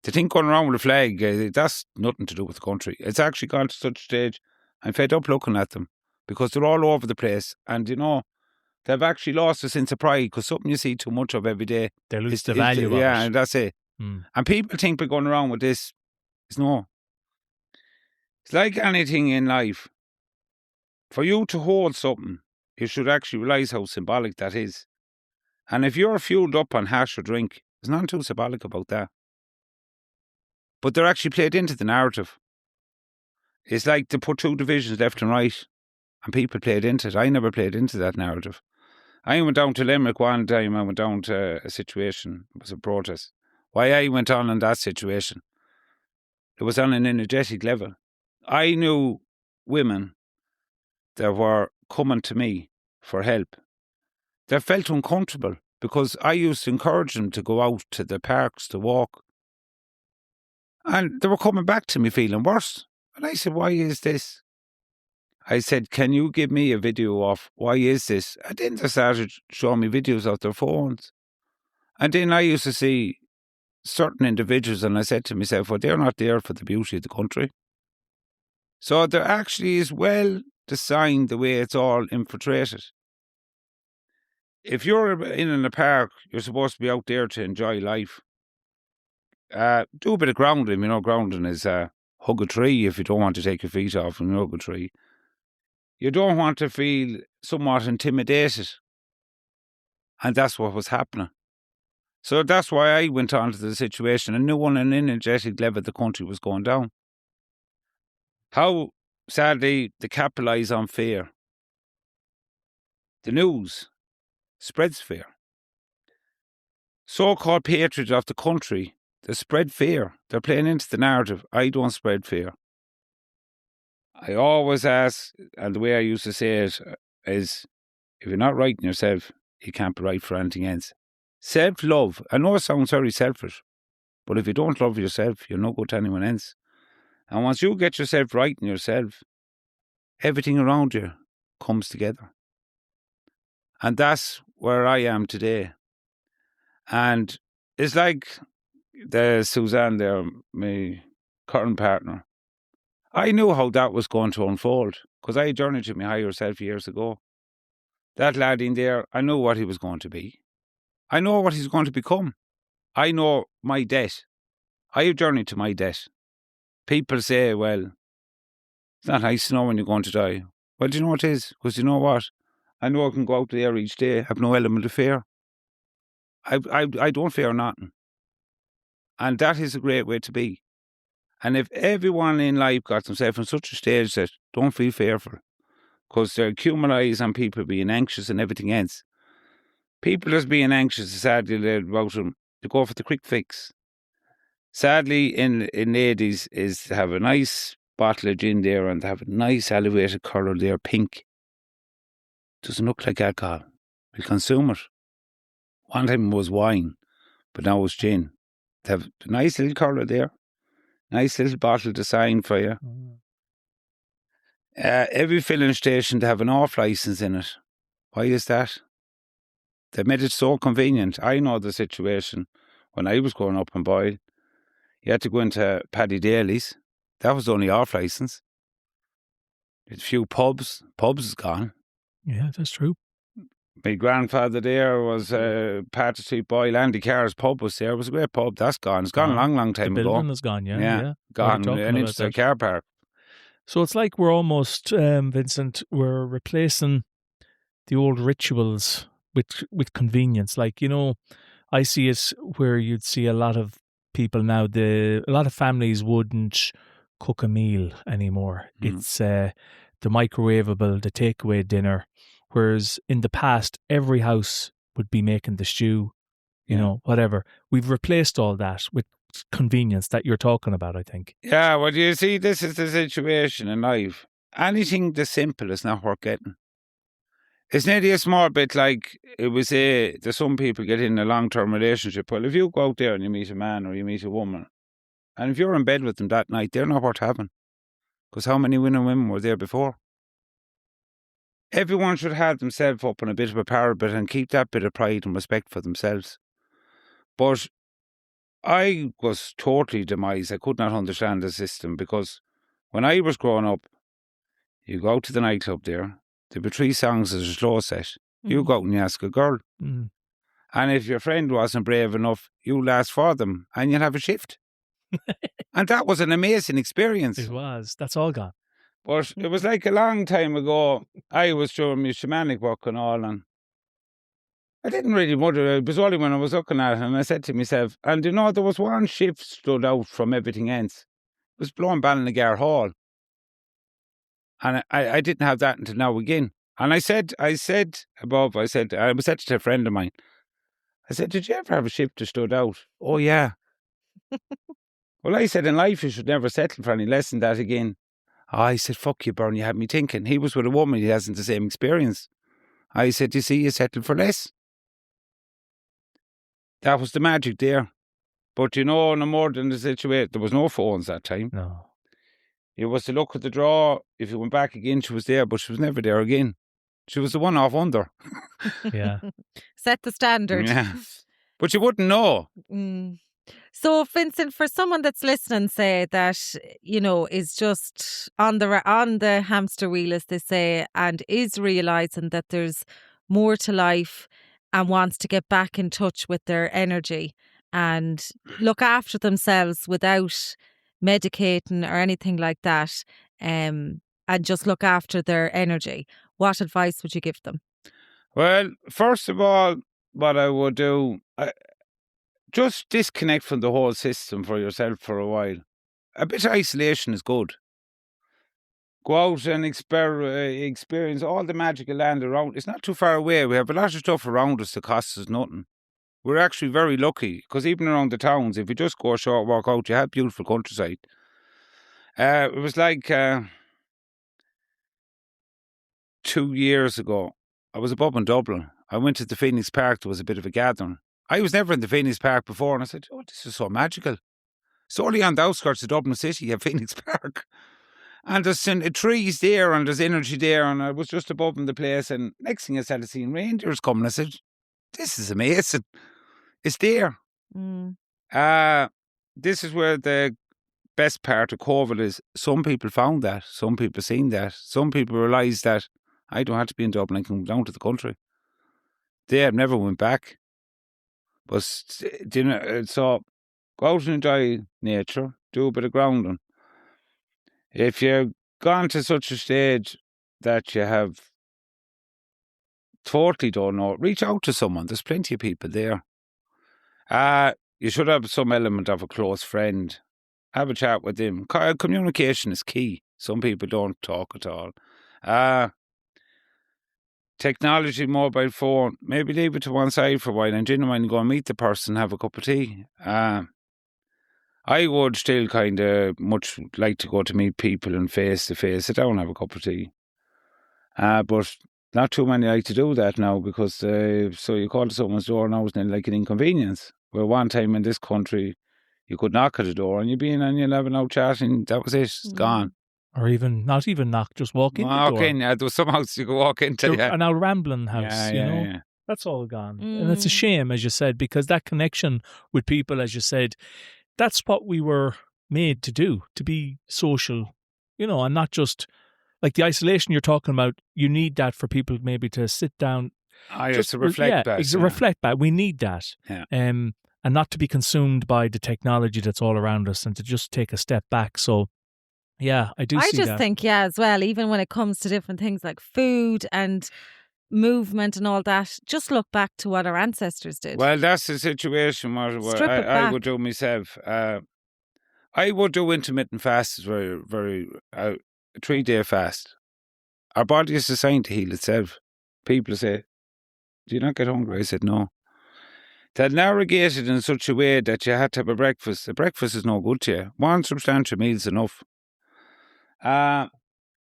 To think going around with a flag, that's nothing to do with the country. It's actually gone to such a stage, I'm fed up looking at them because they're all over the place. And, they've actually lost a sense of pride because something you see too much of every day. They lose the value of it. Yeah, and that's it. And people think we're going around with this. It's like anything in life. For you to hold something, you should actually realise how symbolic that is. And if you're fueled up on hash or drink, there's nothing too symbolic about that. But they're actually played into the narrative. It's like they put two divisions left and right, and people played into it. I never played into that narrative. I went down to Limerick one time. I went down to a situation. It was a protest. Why I went on in that situation, it was on an energetic level. I knew women that were coming to me for help. They felt uncomfortable because I used to encourage them to go out to the parks to walk. And they were coming back to me feeling worse. And I said, why is this? I said, can you give me a video of why is this? And then they started showing me videos of their phones. And then I used to see certain individuals and I said to myself, well, they're not there for the beauty of the country. So there actually is well designed the way it's all infiltrated. If you're in a park, you're supposed to be out there to enjoy life. Do a bit of grounding. Grounding is hug a tree if you don't want to take your feet off and hug a tree. You don't want to feel somewhat intimidated. And that's what was happening. So that's why I went on to the situation and knew on an energetic level the country was going down. How, sadly, they capitalise on fear. The news spreads fear. So-called patriots of the country, they spread fear. They're playing into the narrative. I don't spread fear. I always ask, and the way I used to say it is, if you're not right in yourself, you can't be right for anything else. Self-love. I know it sounds very selfish, but if you don't love yourself, you're no good to anyone else. And once you get yourself right in yourself, everything around you comes together. And that's where I am today. And it's like the Suzanne there, my current partner. I knew how that was going to unfold because I journeyed to my higher self years ago. That lad in there, I knew what he was going to be. I know what he's going to become. I know my death. I have journeyed to my death. People say, well, it's not nice to know when you're going to die. Well, do you know what it is? Because you know what? I know I can go out there each day, have no element of fear. I don't fear nothing. And that is a great way to be. And if everyone in life got themselves in such a stage that don't feel fearful, because they're accumulating on people being anxious and everything else. People just being anxious, sadly, about them, to go for the quick fix. Sadly, in ladies, is to have a nice bottle of gin there and to have a nice elevated colour there, pink. Doesn't look like alcohol. We consume it. One time it was wine, but now it's gin. To have a nice little colour there, nice little bottle designed for you. Every filling station to have an off licence in it. Why is that? They've made it so convenient. I know the situation when I was growing up in Boyle. You had to go into Paddy Daly's. That was only off licence. There's a few pubs. Pubs is gone. Yeah, that's true. My grandfather there was part of Street Boyle. Andy Carr's pub was there. It was a great pub. That's gone. It's gone a long, long time ago. The building is gone, yeah. Gone. And into the car park. So it's like we're almost, Vincent, we're replacing the old rituals with convenience. Like, you know, I see it where you'd see a lot of people now, a lot of families wouldn't cook a meal anymore. It's the microwavable, the takeaway dinner. Whereas in the past, every house would be making the stew, you know, whatever. We've replaced all that with convenience that you're talking about, I think. Yeah, well, you see, this is the situation in life. Anything the simple is not worth getting. It's nearly a small bit like it was that some people get in a long-term relationship. Well, if you go out there and you meet a man or you meet a woman, and if you're in bed with them that night, they're not worth having. Because how many women were there before? Everyone should have themselves up on a bit of a parapet and keep that bit of pride and respect for themselves. But I was totally demised. I could not understand the system because when I was growing up, you go to the nightclub there, there'd be 3 songs as a slow set. You go out and you ask a girl. And if your friend wasn't brave enough, you'll ask for them and you'll have a shift. And that was an amazing experience. It was. That's all gone. But it was like a long time ago. I was doing my shamanic work and all, and I didn't really wonder. It was only when I was looking at it, and I said to myself, and you know, there was one shift stood out from everything else. It was blowing Ballinagare Hall. And I didn't have that until now again. And I said to a friend of mine, I said, did you ever have a shift that stood out? Oh, yeah. Well, I said, in life, you should never settle for any less than that again. I said, fuck you, Beirne, you had me thinking. He was with a woman, he hasn't the same experience. I said, you see, you settled for less. That was the magic there. But you know, no more than the situation, there was no phones that time. No. It was to look at the draw. If you went back again, she was there, but she was never there again. She was the one off under. Yeah. Set the standard. Yeah. But you wouldn't know. So, Vincent, for someone that's listening, say that, you know, is just on the hamster wheel, as they say, and is realising that there's more to life and wants to get back in touch with their energy and look after themselves without medicating or anything like that, and just look after their energy, what advice would you give them? Well, first of all, what I would do, just disconnect from the whole system for yourself for a while. A bit of isolation is good. Go out and experience all the magical land around. It's not too far away. We have a lot of stuff around us that costs us nothing. We're actually very lucky because even around the towns, if you just go a short walk out, you have beautiful countryside. It was like 2 years ago. I was above in Dublin. I went to the Phoenix Park. There was a bit of a gathering. I was never in the Phoenix Park before, and I said, oh, this is so magical. It's only on the outskirts of Dublin City, at Phoenix Park. And there's trees there, and there's energy there, and I was just above in the place, and next thing I started seeing reindeers coming. I said, this is amazing. It's there. This is where the best part of COVID is. Some people found that. Some people seen that. Some people realised that I don't have to be in Dublin. I can go down to the country. They have never went back. But, so go out and enjoy nature. Do a bit of grounding. If you've gone to such a stage that you have totally don't know, reach out to someone. There's plenty of people there. You should have some element of a close friend. Have a chat with them. Communication is key. Some people don't talk at all. Technology, mobile phone, maybe leave it to one side for a while and genuinely go and meet the person, have a cup of tea. I would still kind of much like to go to meet people and face to face, sit down and have a cup of tea. But not too many like to do that now because so you call to someone's door now, it's like an inconvenience. Well, one time in this country, you could knock at the door and you'd be in and you'll have an out chat and that was it, it's gone. Or even, not even knock, just walk in the door. Yeah, there was some house you could walk into, yeah. An out rambling house, you know. Yeah. That's all gone. And it's a shame, as you said, because that connection with people, as you said, that's what we were made to do, to be social, you know, and not just like the isolation you're talking about. You need that for people maybe to sit down. Just to reflect back. Reflect back. We need that. Yeah. And not to be consumed by the technology that's all around us and to just take a step back. So, yeah, I do see that. I just think, as well, even when it comes to different things like food and movement and all that. Just look back to what our ancestors did. Well, that's the situation where Strip it I back. would do myself. I would do intermittent fasts, very, very, a 3-day fast. Our body is designed to heal itself. People say, do you not get hungry? I said, no. They'll navigate it in such a way that you had to have a breakfast. The breakfast is no good to you. One substantial meal is enough. I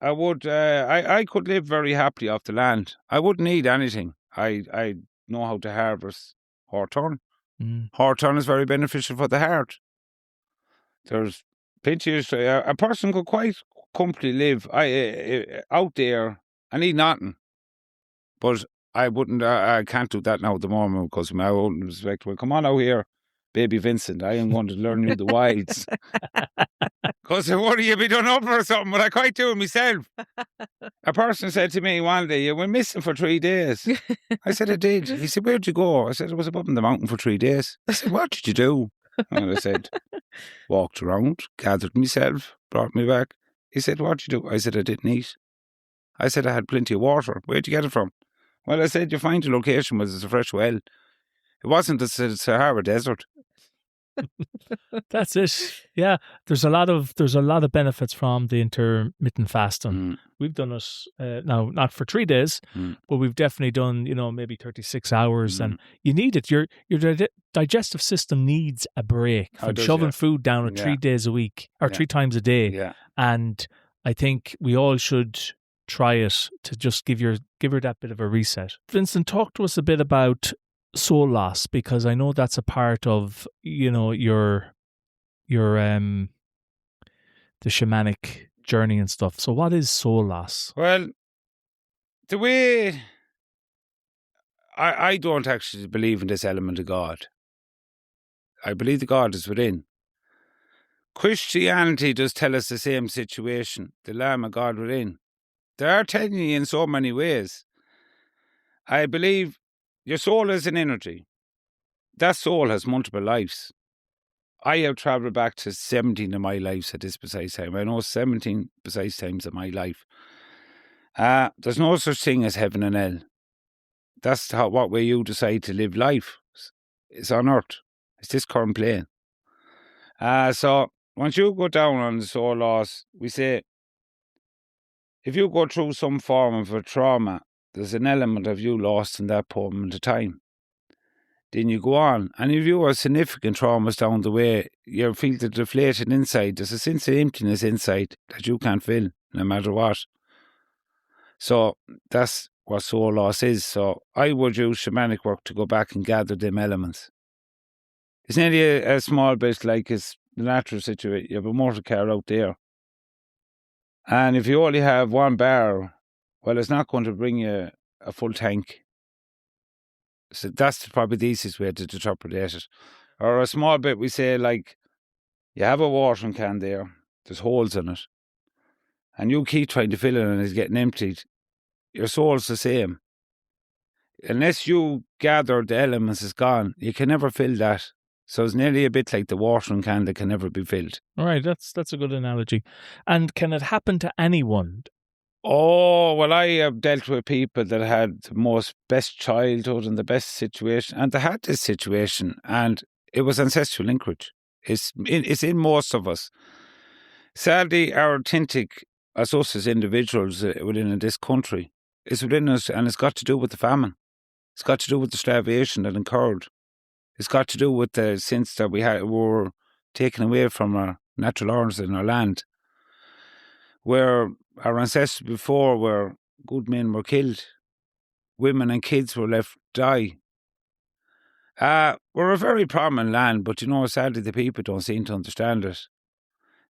could live very happily off the land. I wouldn't need anything. I know how to harvest hawthorn. Hawthorn is very beneficial for the heart. There's plenty of... a person could quite comfortably live out there and eat nothing. But I wouldn't... I can't do that now at the moment because my own respect. Well, come on out here, baby Vincent. I am going to learn you the wilds. Because what do you be done up or something? But I quite do it myself. A person said to me one day, you were missing for 3 days. I said, I did. He said, where'd you go? I said, I was up in the mountain for 3 days. I said, what did you do? And I said, walked around, gathered myself, brought me back. He said, what did you do? I said, I didn't eat. I said, I had plenty of water. Where'd you get it from? Well, I said, you find a location where there's a fresh well. It wasn't the Sahara Desert. That's it. Yeah, there's a lot of benefits from the intermittent fasting. We've done it now, not for 3 days, but we've definitely done, maybe 36 hours, and you need it. Your digestive system needs a break from shoving food down at 3 days a week or 3 times a day. Yeah. And I think we all should try it to just give her that bit of a reset. Vincent, talk to us a bit about soul loss, because I know that's a part of your the shamanic journey and stuff. So what is soul loss? Well, the way I don't actually believe in this element of God. I believe the God is within. Christianity does tell us the same situation, the Lamb of God within. They are telling you in so many ways. I believe your soul is an energy. That soul has multiple lives. I have travelled back to 17 of my lives at this precise time. I know 17 precise times of my life. There's no such thing as heaven and hell. That's what way you decide to live life. It's on earth. It's this current plane. So once you go down on the soul loss, we say, if you go through some form of a trauma, there's an element of you lost in that moment of time. Then you go on. And if you have significant traumas down the way, you feel the deflated inside. There's a sense of emptiness inside that you can't fill, no matter what. So that's what soul loss is. So I would use shamanic work to go back and gather them elements. It's nearly a small bit like it's the natural situation. You have a motor car out there. And if you only have one bar, well, it's not going to bring you a full tank. So that's probably the easiest way to interpret it. Or a small bit, we say, like, you have a watering can there, there's holes in it, and you keep trying to fill it and it's getting emptied. Your soul's the same. Unless you gather the elements it's gone, you can never fill that. So it's nearly a bit like the watering can that can never be filled. All right, that's a good analogy. And can it happen to anyone? Oh, well, I have dealt with people that had the best childhood and the best situation, and they had this situation, and it was ancestral linkage. It's in most of us. Sadly, our authentic, as us as individuals within this country, is within us, and it's got to do with the famine. It's got to do with the starvation that occurred. It's got to do with the sense that we were taken away from our natural orders in our land, where our ancestors before were good men were killed, women and kids were left to die. We're a very prominent land, but sadly the people don't seem to understand it.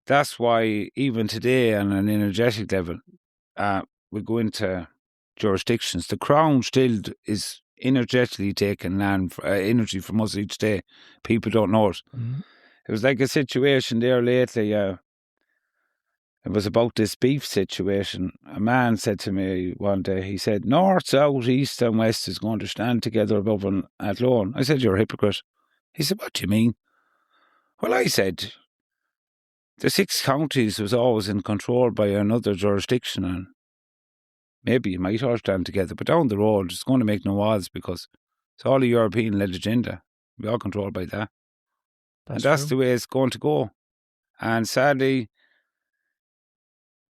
That's why even today on an energetic level, we go into jurisdictions. The Crown still is energetically taking land energy from us each day. People don't know it. Mm-hmm. It was like a situation there lately. It was about this beef situation. A man said to me one day, he said, North, South, East and West is going to stand together above an Athlone. I said, you're a hypocrite. He said, what do you mean? Well, I said, the 6 counties was always in control by another jurisdiction, and maybe you might all stand together, but down the road, it's going to make no odds because it's all a European-led agenda. We are controlled by that. That's the way it's going to go. And sadly,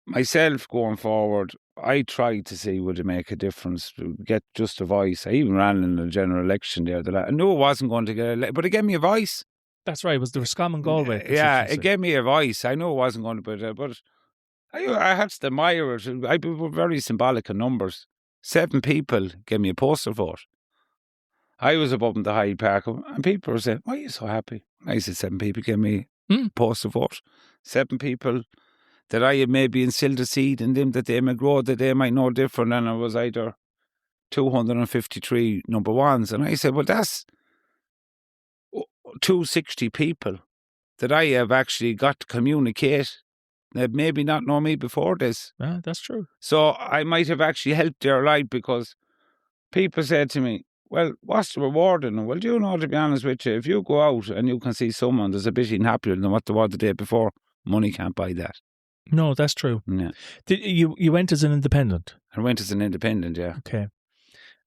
myself going forward, I tried to see would it make a difference to get just a voice. I even ran in the general election there. I knew I wasn't going to get elected, but it gave me a voice. That's right. It was the Roscommon Galway. Yeah, it gave me a voice. I knew I wasn't going to, but I had to admire it. I were very symbolic of numbers. 7 people gave me a postal vote. I was up in the Hyde Park, and people were saying, "Why are you so happy?" I said, 7 people gave me a postal vote. 7 people that I had maybe instilled a seed in them that they may grow, that they might know different, and it was either 253 number ones. And I said, well, that's 260 people that I have actually got to communicate that maybe not know me before this. Yeah, that's true. So I might have actually helped their life because people said to me, well, what's the reward in it? Well, do you know, to be honest with you, if you go out and you can see someone that's a bit happier than what they were the day before, money can't buy that. No, that's true. Yeah. You went as an independent? I went as an independent, yeah. Okay.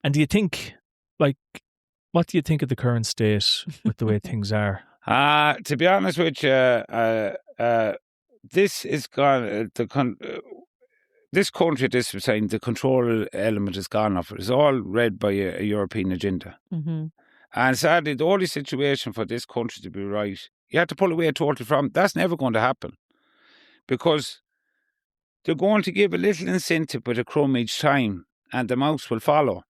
And do you think, what do you think of the current state with the way things are? To be honest with you, this is gone. This country at this time, the control element is gone off. It's all read by a European agenda. Mm-hmm. And sadly, the only situation for this country to be right, you have to pull away totally from. That's never going to happen. Because they're going to give a little incentive with a crumb each time, and the mouse will follow.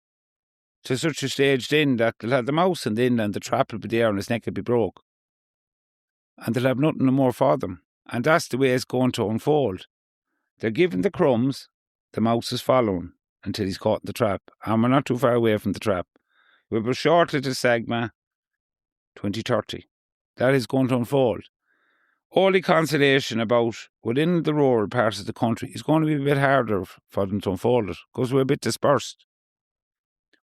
To such a stage then that they'll have the mouse and the trap will be there and his neck will be broke. And they'll have nothing more for them. And that's the way it's going to unfold. They're giving the crumbs, the mouse is following until he's caught in the trap. And we're not too far away from the trap. We're shortly to SAGMA 2030. That is going to unfold. Only consolation about within the rural parts of the country is going to be a bit harder for them to unfold it because we're a bit dispersed.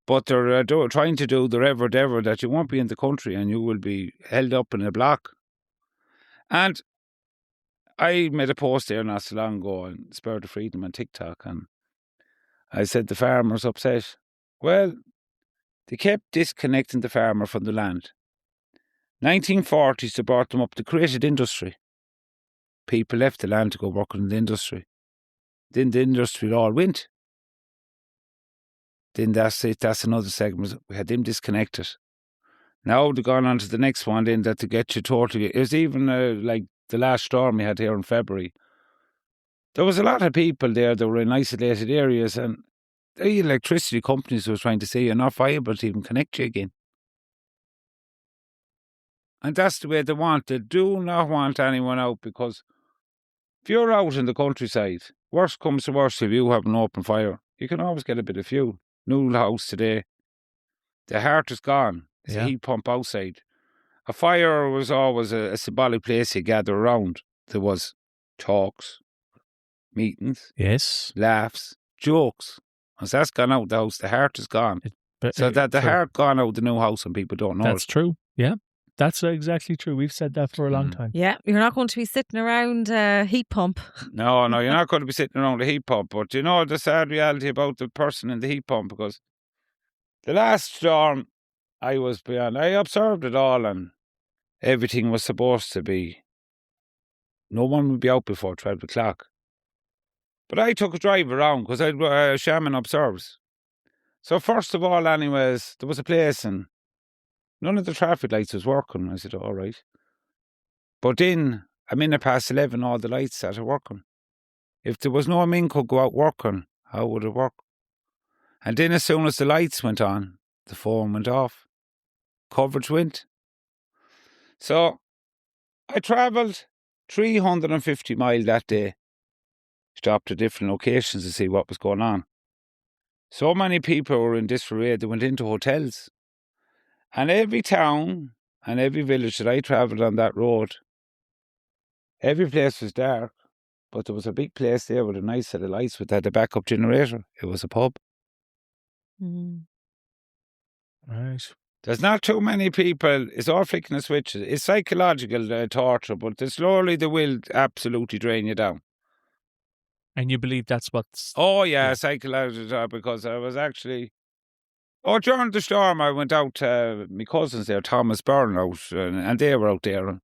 But they're trying to do their ever that you won't be in the country and you will be held up in a block. And I made a post there not so long ago on Spirit of Freedom on TikTok, and I said the farmer's upset. Well, they kept disconnecting the farmer from the land. 1940s, they brought them up, they created industry. People left the land to go work in the industry. Then the industry all went. Then that's it, that's another segment. We had them disconnected. Now they've gone on to the next one then that to get you totally. It was even like the last storm we had here in February. There was a lot of people there that were in isolated areas, and the electricity companies were trying to say you're not viable to even connect you again. And that's the way they want. They do not want anyone out because if you're out in the countryside, worst comes to worst, if you have an open fire, you can always get a bit of fuel. New house today, the heart is gone. There's a heat pump outside. A fire was always a symbolic place you gather around. There was talks, meetings, yes, laughs, jokes. As that's gone out the house, the heart is gone. So that the heart gone out the new house and people don't know That's true, yeah. That's exactly true. We've said that for a long time. Yeah, you're not going to be sitting around a heat pump. No, you're not going to be sitting around a heat pump. But you know the sad reality about the person in the heat pump, because the last storm I observed it all, and everything was supposed to be, no one would be out before 12 o'clock. But I took a drive around because a shaman observes. So first of all, anyways, there was a place and none of the traffic lights was working. I said, all right. But then, a minute past 11, all the lights started working. If there was no men could go out working, how would it work? And then as soon as the lights went on, the phone went off. Coverage went. So I travelled 350 miles that day. Stopped at different locations to see what was going on. So many people were in disarray, they went into hotels. And every town and every village that I travelled on that road, every place was dark, but there was a big place there with a nice set of lights with a backup generator. It was a pub. Mm. Right. There's not too many people. It's all flicking the switches. It's psychological torture, but slowly they will absolutely drain you down. And you believe that's what's... Oh, yeah, psychological, because I was actually... Oh, during the storm, I went out to my cousins there, Thomas Beirne out, and they were out there. And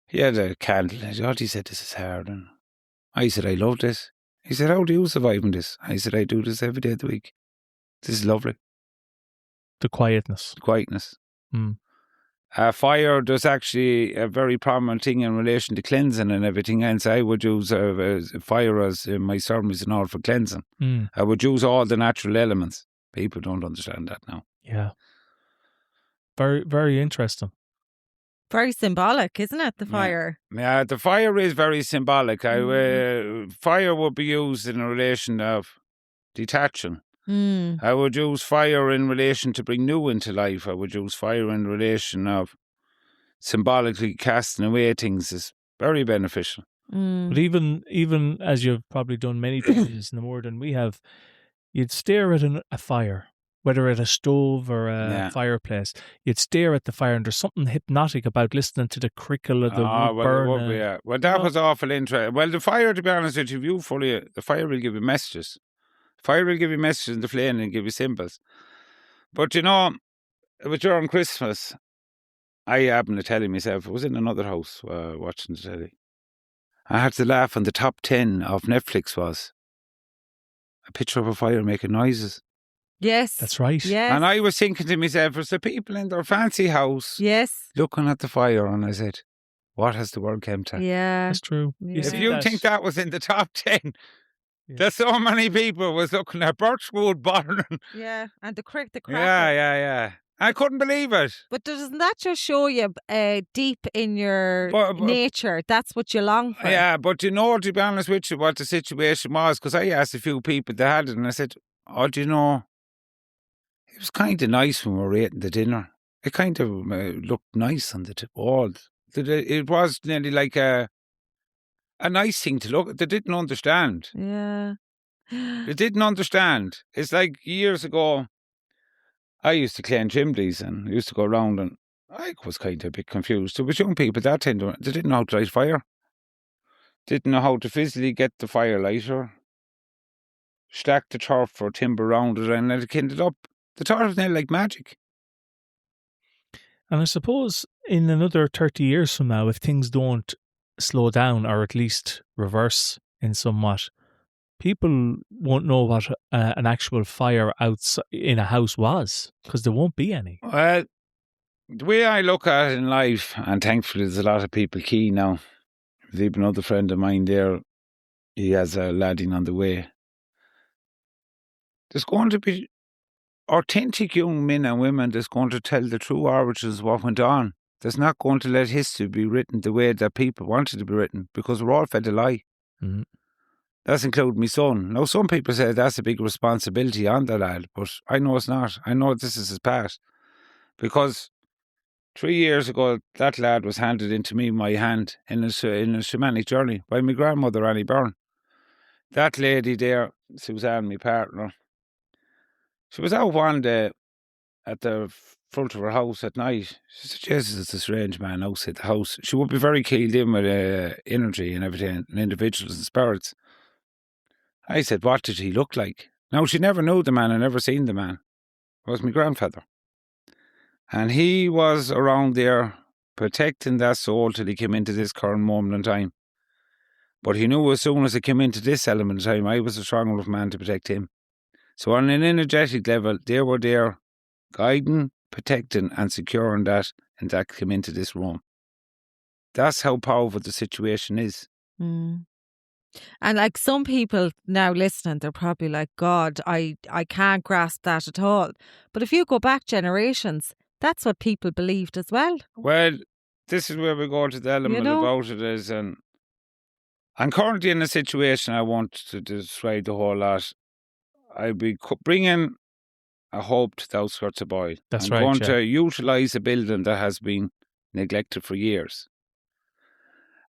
he had a candle. He said, this is hard. And I said, I love this. He said, how do you survive in this? I said, I do this every day of the week. This is lovely. The quietness. Quietness. Mm. Fire, there's actually a very prominent thing in relation to cleansing and everything else. I would use fire as in my sermons and all for cleansing. I would use all the natural elements. People don't understand that now. Yeah. Very, very interesting. Very symbolic, isn't it, the fire? Yeah, the fire is very symbolic. Fire would be used in relation of detaching. I would use fire in relation to bring new into life. I would use fire in relation of symbolically casting away things is very beneficial. But even as you've probably done many pages more than we have, you'd stare at a fire, whether at a stove or a fireplace. You'd stare at the fire, and there's something hypnotic about listening to the crickle of the wood burn. Well, that was awful interesting. Well, the fire, to be honest with you, the fire will give you messages. Fire will give you messages in the flame and give you symbols. But you know, it was during Christmas. I happened to tell myself, I was in another house watching the telly. I had to laugh, and the top 10 of Netflix was a picture of a fire making noises. Yes. That's right. Yes. And I was thinking to myself, there's the people in their fancy house looking at the fire, and I said, what has the world come to? Yeah. That's true. Yeah. If you think that was in the top 10, there's so many people was looking at birchwood burning. Yeah, and the crackle. Yeah. I couldn't believe it. But doesn't that just show you deep in your nature? That's what you long for. Yeah, but you know, to be honest with you, what the situation was, because I asked a few people that had it, and I said, oh, do you know, it was kind of nice when we were eating the dinner. It kind of looked nice on the wall. It was nearly like a nice thing to look at. They didn't understand. Yeah. They didn't understand. It's like years ago, I used to clean chimneys and used to go around, and I was kind of a bit confused. There was young people that time, they didn't know how to light fire. Didn't know how to physically get the fire lighter, stack the turf or timber around it, and let it kindle up. The turf was nearly like magic. And I suppose in another 30 years from now, if things don't slow down or at least reverse in somewhat, people won't know what an actual fire outside in a house was, because there won't be any. Well, the way I look at it in life, and thankfully there's a lot of people keen now. There's even another friend of mine there, he has a ladding on the way. There's going to be authentic young men and women that's going to tell the true origins of what went on. That's not going to let history be written the way that people want it to be written, because we're all fed a lie. Mm-hmm. That's including my son. Now, some people say that's a big responsibility on the lad, but I know it's not. I know this is his part. Because 3 years ago, that lad was handed into me my hand in a shamanic journey by my grandmother, Annie Beirne. That lady there, Suzanne, my partner, she was out one day at the front of her house at night. She said, Jesus, it's a strange man outside the house. She would be very keyed in with energy and everything, and individuals and spirits. I said, what did he look like? Now, she never knew the man and never seen the man. It was my grandfather. And he was around there protecting that soul till he came into this current moment in time. But he knew as soon as he came into this element of time, I was a strong enough man to protect him. So on an energetic level, they were there guiding, protecting and securing that, and that came into this room. That's how powerful the situation is. Mm. And like some people now listening, they're probably like, God, I can't grasp that at all. But if you go back generations, that's what people believed as well. Well, this is where we go to the element about it is, and I'm currently in a situation I want to describe the whole lot. I'll be bringing a hope to the outskirts of Boyle. I'm going to utilise a building that has been neglected for years.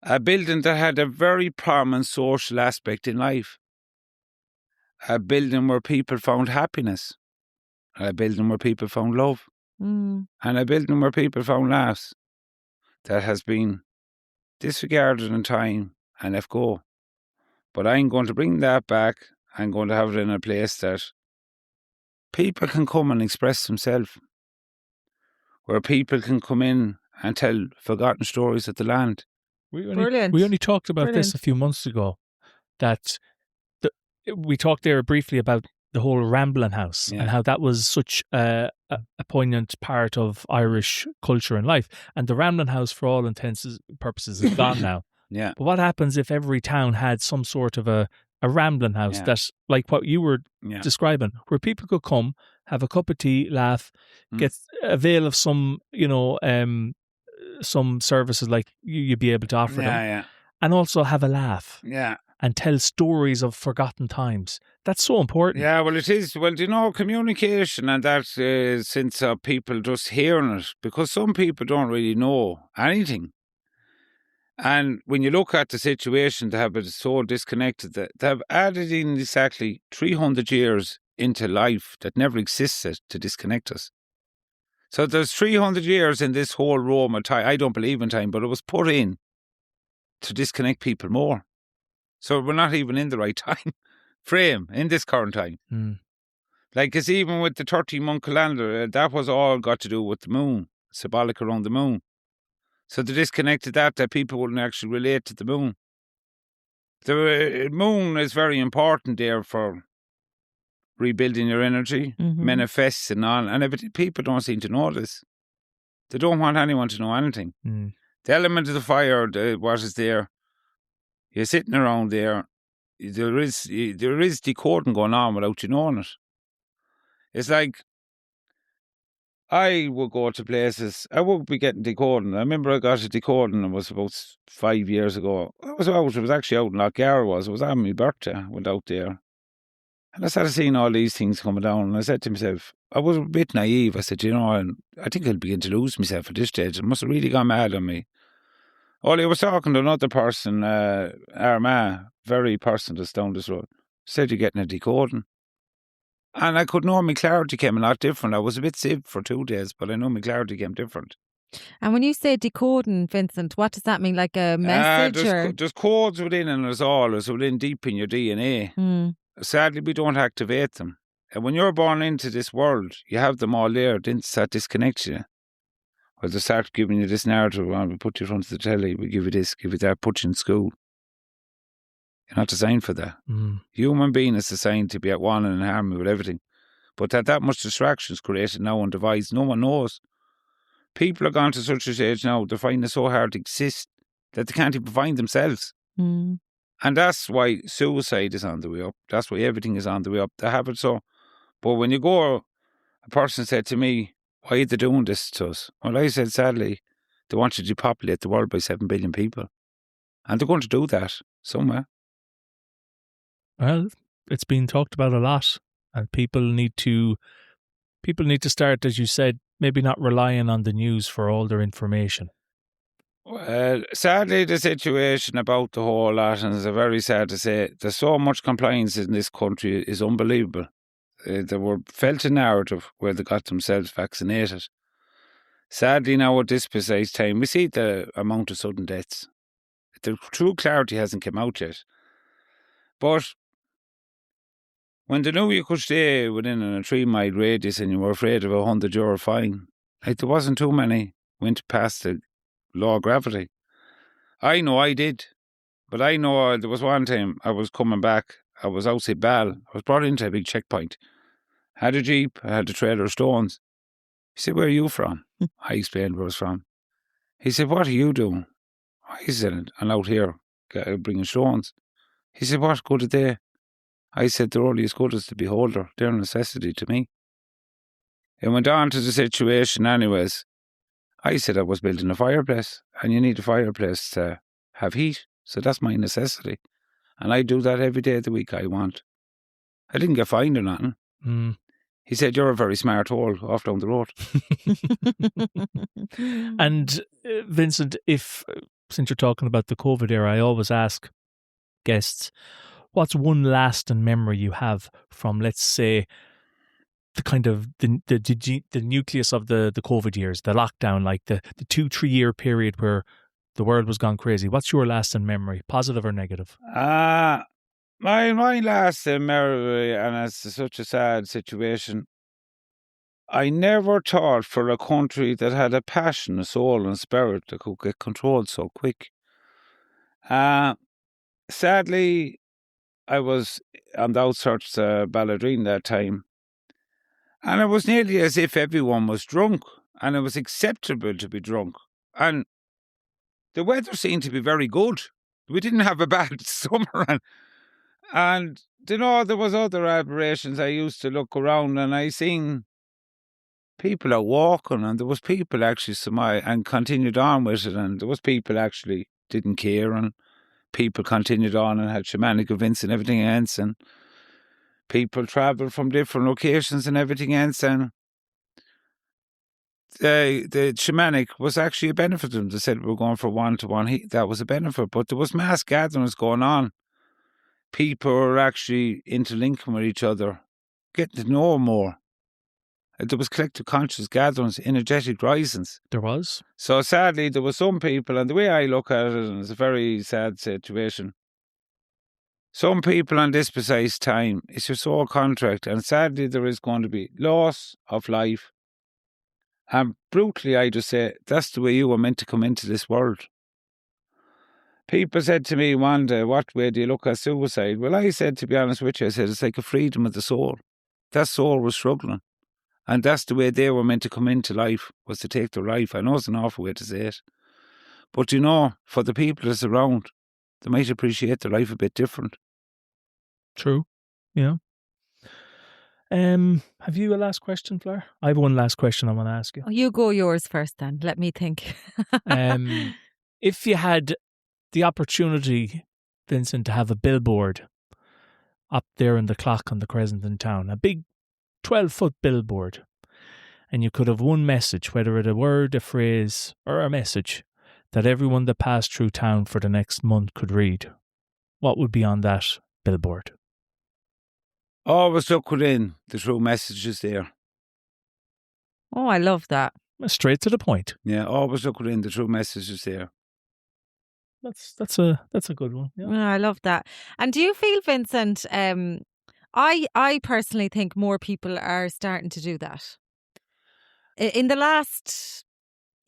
A building that had a very prominent social aspect in life. A building where people found happiness. A building where people found love. And a building where people found laughs. That has been disregarded in time and left go. But I'm going to bring that back. I'm going to have it in a place that people can come and express themselves, where people can come in and tell forgotten stories of the land. Brilliant. We only talked about this Brilliant. a few months ago, that we talked there briefly about the whole Ramblin' House and how that was such a poignant part of Irish culture and life. And the Ramblin' House, for all intents and purposes, is gone now. Yeah. But what happens if every town had some sort of a Ramblin' House that, like what you were describing, where people could come, have a cup of tea, laugh, get avail of some, some services like you'd be able to offer them, and also have a laugh. Yeah. And tell stories of forgotten times. That's so important. Yeah, well, it is. Well, communication and that sense of people just hearing it, because some people don't really know anything. And when you look at the situation, to have it so disconnected, that they have added in exactly 300 years into life that never existed to disconnect us. So there's 300 years in this whole realm of time. I don't believe in time, but it was put in to disconnect people more. So we're not even in the right time frame in this current time. Like, it's even with the 13-month calendar, that was all got to do with the moon, symbolic around the moon. So they disconnected that people wouldn't actually relate to the moon. The moon is very important there for rebuilding your energy, manifests and all. And people don't seem to know this. They don't want anyone to know anything. The element of the fire, what is there, you're sitting around there, there is decoding going on without you knowing it. It's like, I would go to places, I would be getting decoding. I remember I got a decoding, it was about 5 years ago. It was actually out in Lochgar, it was on my birthday. I went out there. And I started seeing all these things coming down, and I said to myself, I was a bit naive. I said, I think I'll begin to lose myself at this stage. It must have really gone mad on me. Only I was talking to another person, Armagh, very person that's down this road, said you're getting a decoding. And I could know my clarity came a lot different. I was a bit sick for 2 days, but I know my clarity came different. And when you say decoding, Vincent, what does that mean? Like a message? There's codes within, and it's within deep in your DNA. Sadly, we don't activate them. And when you're born into this world, you have them all there. Then that disconnects you. Or they start giving you this narrative, we put you in front of the telly, we give you this, give you that, put you in school. You're not designed for that. Human being is designed to be at one and in harmony with everything. But that much distraction is created now on device, no one knows. People are gone to such a stage now, they're finding it so hard to exist that they can't even find themselves. And that's why suicide is on the way up. That's why everything is on the way up. They have it so. But when you go, a person said to me, why are they doing this to us? Well, I said, sadly, they want to depopulate the world by 7 billion people. And they're going to do that somewhere. Well, it's been talked about a lot. And people need to start, as you said, maybe not relying on the news for all their information. Well, sadly, the situation about the whole lot, and it's very sad to say, there's so much compliance in this country is unbelievable. They were felt a narrative where they got themselves vaccinated. Sadly, now at this precise time, we see the amount of sudden deaths. The true clarity hasn't come out yet. But when they knew you could stay within a 3-mile radius and you were afraid of a €100 fine, there wasn't too many went past the law of gravity. I know I did. But I know there was one time I was coming back. I was outside Ball. I was brought into a big checkpoint. Had a Jeep. I had a trailer of stones. He said, where are you from? I explained where I was from. He said, what are you doing? I said, I'm out here bringing stones. He said, what good are they? I said, they're only as good as the beholder. They're a necessity to me. It went on to the situation anyways. I said I was building a fireplace, and you need a fireplace to have heat. So that's my necessity. And I do that every day of the week I want. I didn't get fined or nothing. He said, you're a very smart hole off down the road. And Vincent, since you're talking about the COVID era, I always ask guests, what's one lasting memory you have from, let's say, the kind of the nucleus of the COVID years, the lockdown, like the 2-3 year period where the world was gone crazy? What's your lasting memory, positive or negative? My last memory, and it's such a sad situation. I never thought for a country that had a passion, a soul, and spirit that could get controlled so quick. Sadly, I was on the outskirts of Balladrine that time, and it was nearly as if everyone was drunk, and it was acceptable to be drunk. And the weather seemed to be very good. We didn't have a bad summer, and there was other aberrations. I used to look around, and I seen people out walking, and there was people actually and continued on with it, and there was people actually didn't care, and people continued on and had shamanic events and everything else, and people travelled from different locations and everything else, and the shamanic was actually a benefit to them. They said we were going for one-to-one. That was a benefit, but there was mass gatherings going on. People were actually interlinking with each other, getting to know more. There was collective conscious gatherings, energetic risings. There was. So sadly, there were some people, and the way I look at it, and it's a very sad situation. Some people on this precise time, it's your soul contract, and sadly there is going to be loss of life. And brutally, I just say, that's the way you were meant to come into this world. People said to me one day, what way do you look at suicide? Well, I said, to be honest with you, I said, it's like a freedom of the soul. That soul was struggling. And that's the way they were meant to come into life, was to take their life. I know it's an awful way to say it. But for the people that's around, they might appreciate their life a bit different. True. Yeah. Have you a last question, Fleur? I have one last question I want to ask you. Oh, you go yours first then. Let me think. If you had the opportunity, Vincent, to have a billboard up there in the clock on the Crescent in town, a big 12-foot billboard, and you could have one message, whether it a word, a phrase, or a message, that everyone that passed through town for the next month could read, what would be on that billboard? Always look within. The true message is there. Oh, I love that. Straight to the point. Yeah, always look within. The true message is there. That's a good one. Yeah. I love that. And do you feel, Vincent, I personally think more people are starting to do that. In the last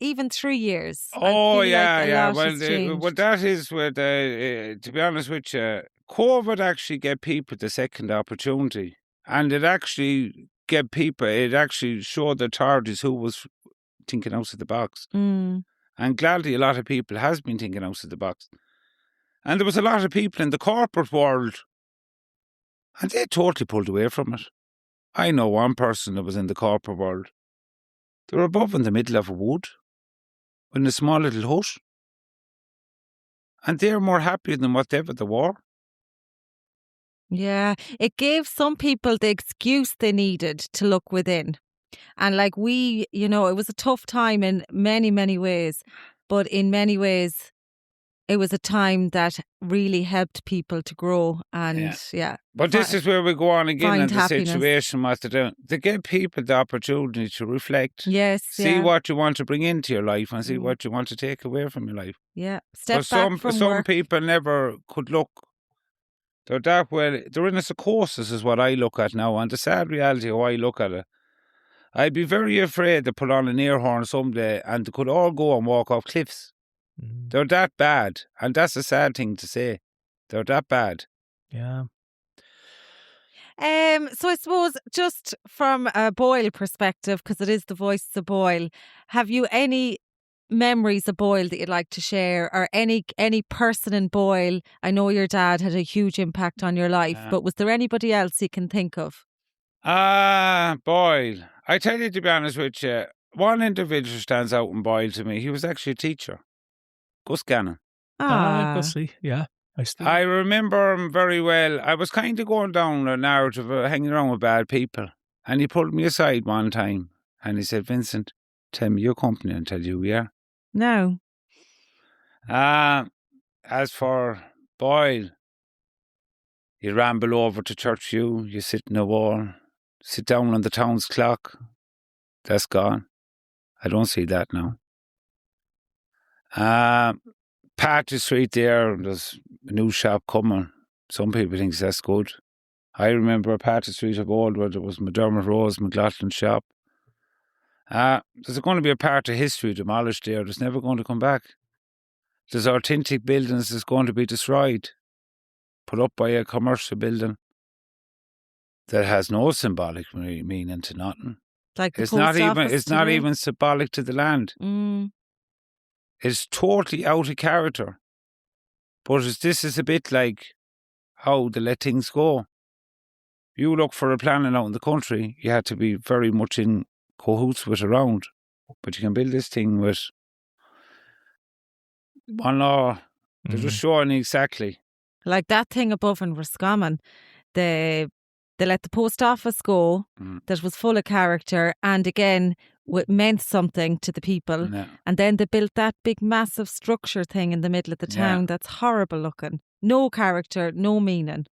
even 3 years. Oh, yeah. Well, that is with, to be honest with you, COVID actually gave people the second opportunity. And it actually showed the authorities who was thinking out of the box. And gladly, a lot of people has been thinking out of the box. And there was a lot of people in the corporate world, and they totally pulled away from it. I know one person that was in the corporate world. They were above in the middle of a wood, in a small little hut. And they're more happy than whatever they were. Yeah, it gave some people the excuse they needed to look within. And it was a tough time in many, many ways. But in many ways, it was a time that really helped people to grow and, But this is where we go on again in the happiness. situation, what to do. To give people the opportunity to reflect. Yes. See what you want to bring into your life and see what you want to take away from your life. Yeah. Step but back from some work. people never could look. They're that well. They're in a psychosis is what I look at now. And the sad reality of how I look at it, I'd be very afraid to put on an ear horn someday and they could all go and walk off cliffs. They're that bad. And that's a sad thing to say. They're that bad. Yeah. So I suppose just from a Boyle perspective, because it is the voice of Boyle, have you any memories of Boyle that you'd like to share, or any person in Boyle? I know your dad had a huge impact on your life, but was there anybody else you can think of? Boyle. I tell you, to be honest with you, one individual stands out in Boyle to me. He was actually a teacher. Gus Gannon. Gussie, yeah. I remember him very well. I was kind of going down a narrative of hanging around with bad people. And he pulled me aside one time and he said, Vincent, tell me your company and tell you who we are. No. As for Boyle, you ramble over to Church View, you sit in a wall, sit down on the town's clock. That's gone. I don't see that now. Party Street there, there's a new shop coming. some people think that's good. I remember a part of Street of Old where there was McDermott Rose, McLaughlin's shop. There's going to be a part of history demolished there that's never going to come back. There's authentic buildings that's going to be destroyed, put up by a commercial building that has no symbolic meaning to nothing. Like It's not even symbolic to the land. It's totally out of character. But this is a bit like how they let things go. You look for a planning out in the country, you had to be very much in cahoots with around. But you can build this thing with one law. They're just showing exactly. Like that thing above in Roscommon, they let the post office go that was full of character and again meant something to the people. Yeah. And then they built that big massive structure thing in the middle of the town that's horrible looking. No character, no meaning.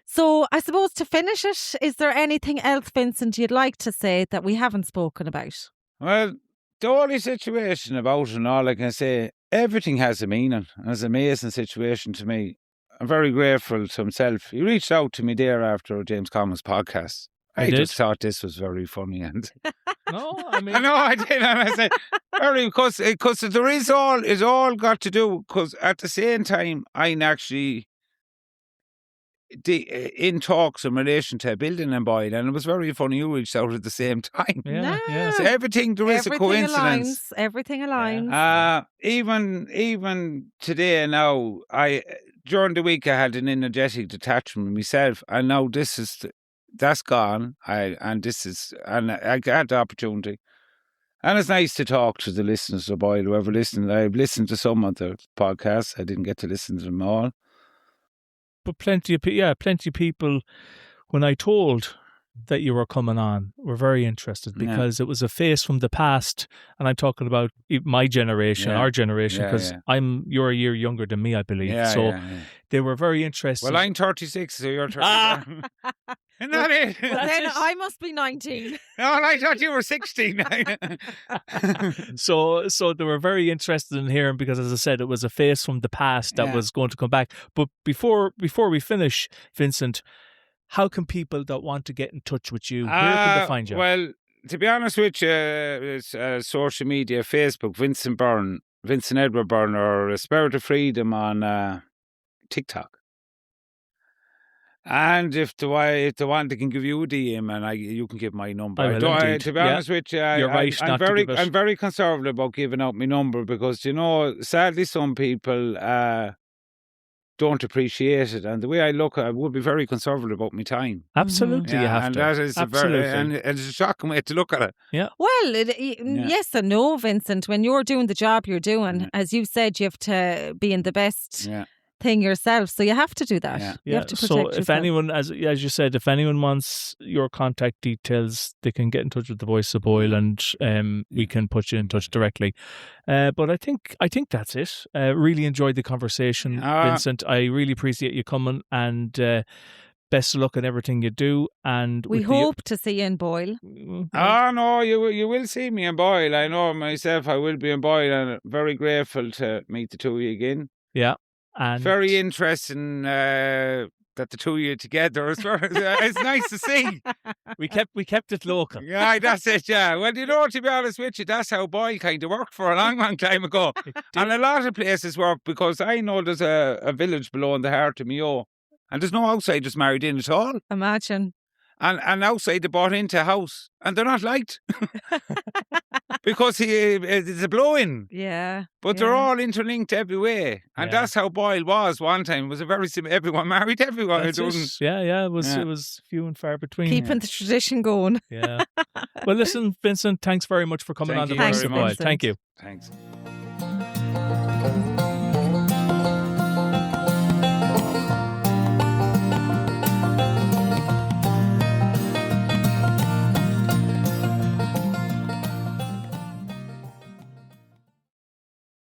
So I suppose to finish it, is there anything else, Vincent, you'd like to say that we haven't spoken about? Well, the only situation about it and all I can say, everything has a meaning. It's an amazing situation to me. I'm very grateful to himself. He reached out to me there after James Common's podcast. I just thought this was very funny. And No, I mean... I did. And I said, because there is it's all got to do, because at the same time, I'm actually in talks in relation to building in Boyle, and it was very funny you reached out at the same time. Yeah. So everything, there is a coincidence. Everything aligns. Even today now, during the week I had an energetic detachment with myself, and now that's gone. I got the opportunity. And it's nice to talk to the listeners of Boyle, whoever listened. I've listened to some of the podcasts. I didn't get to listen to them all. But plenty of people, when I told that you were coming on, were very interested because it was a face from the past. And I'm talking about my generation, our generation, because you're a year younger than me, I believe. They were very interested. Well, I'm 36, so you're 37. Isn't that it? Well, then I must be 19. Oh, I thought you were 16. So they were very interested in hearing, because, as I said, it was a face from the past that was going to come back. But before we finish, Vincent, how can people that want to get in touch with you, where can they find you? Well, to be honest with you, it's social media, Facebook, Vincent Edward Beirne, or Spirit of Freedom on TikTok. And if they want, they can give you a DM, and you can give my number. To be honest with you, I'm very conservative about giving out my number, because, sadly some people don't appreciate it. And the way I look, I would be very conservative about my time. Absolutely, you have and to. That is and it's a shocking way to look at it. Yeah. Well, yes and no, Vincent. When you're doing the job you're doing, as you said, you have to be in the best thing yourself, so you have to do that. You have to protect yourself. If anyone, as you said, if anyone wants your contact details, they can get in touch with the Voice of Boyle, and we can put you in touch directly. But I think that's it. Really enjoyed the conversation, Vincent. I really appreciate you coming, and best of luck in everything you do. And we hope to see you in Boyle. No, you will see me in Boyle. I know myself, I will be in Boyle, and very grateful to meet the two of you again. Yeah. And very interesting that the two of you together. It's nice to see. We kept it local. Yeah, that's it. Yeah. Well, to be honest with you, that's how Boyle kind of worked for a long time ago. And a lot of places work, because I know there's a village below in the heart of Mayo, and there's no outsiders married in at all. Imagine. And outside they bought into a house, and they're not liked. Because it's a blow-in. Yeah. But they're all interlinked every way. And that's how Boyle was one time. It was a very similar, everyone married everyone. It was few and far between. Keeping the tradition going. Yeah. Well, listen, Vincent, thanks very much for coming on the Voice of Boyle. Thank you. Thanks.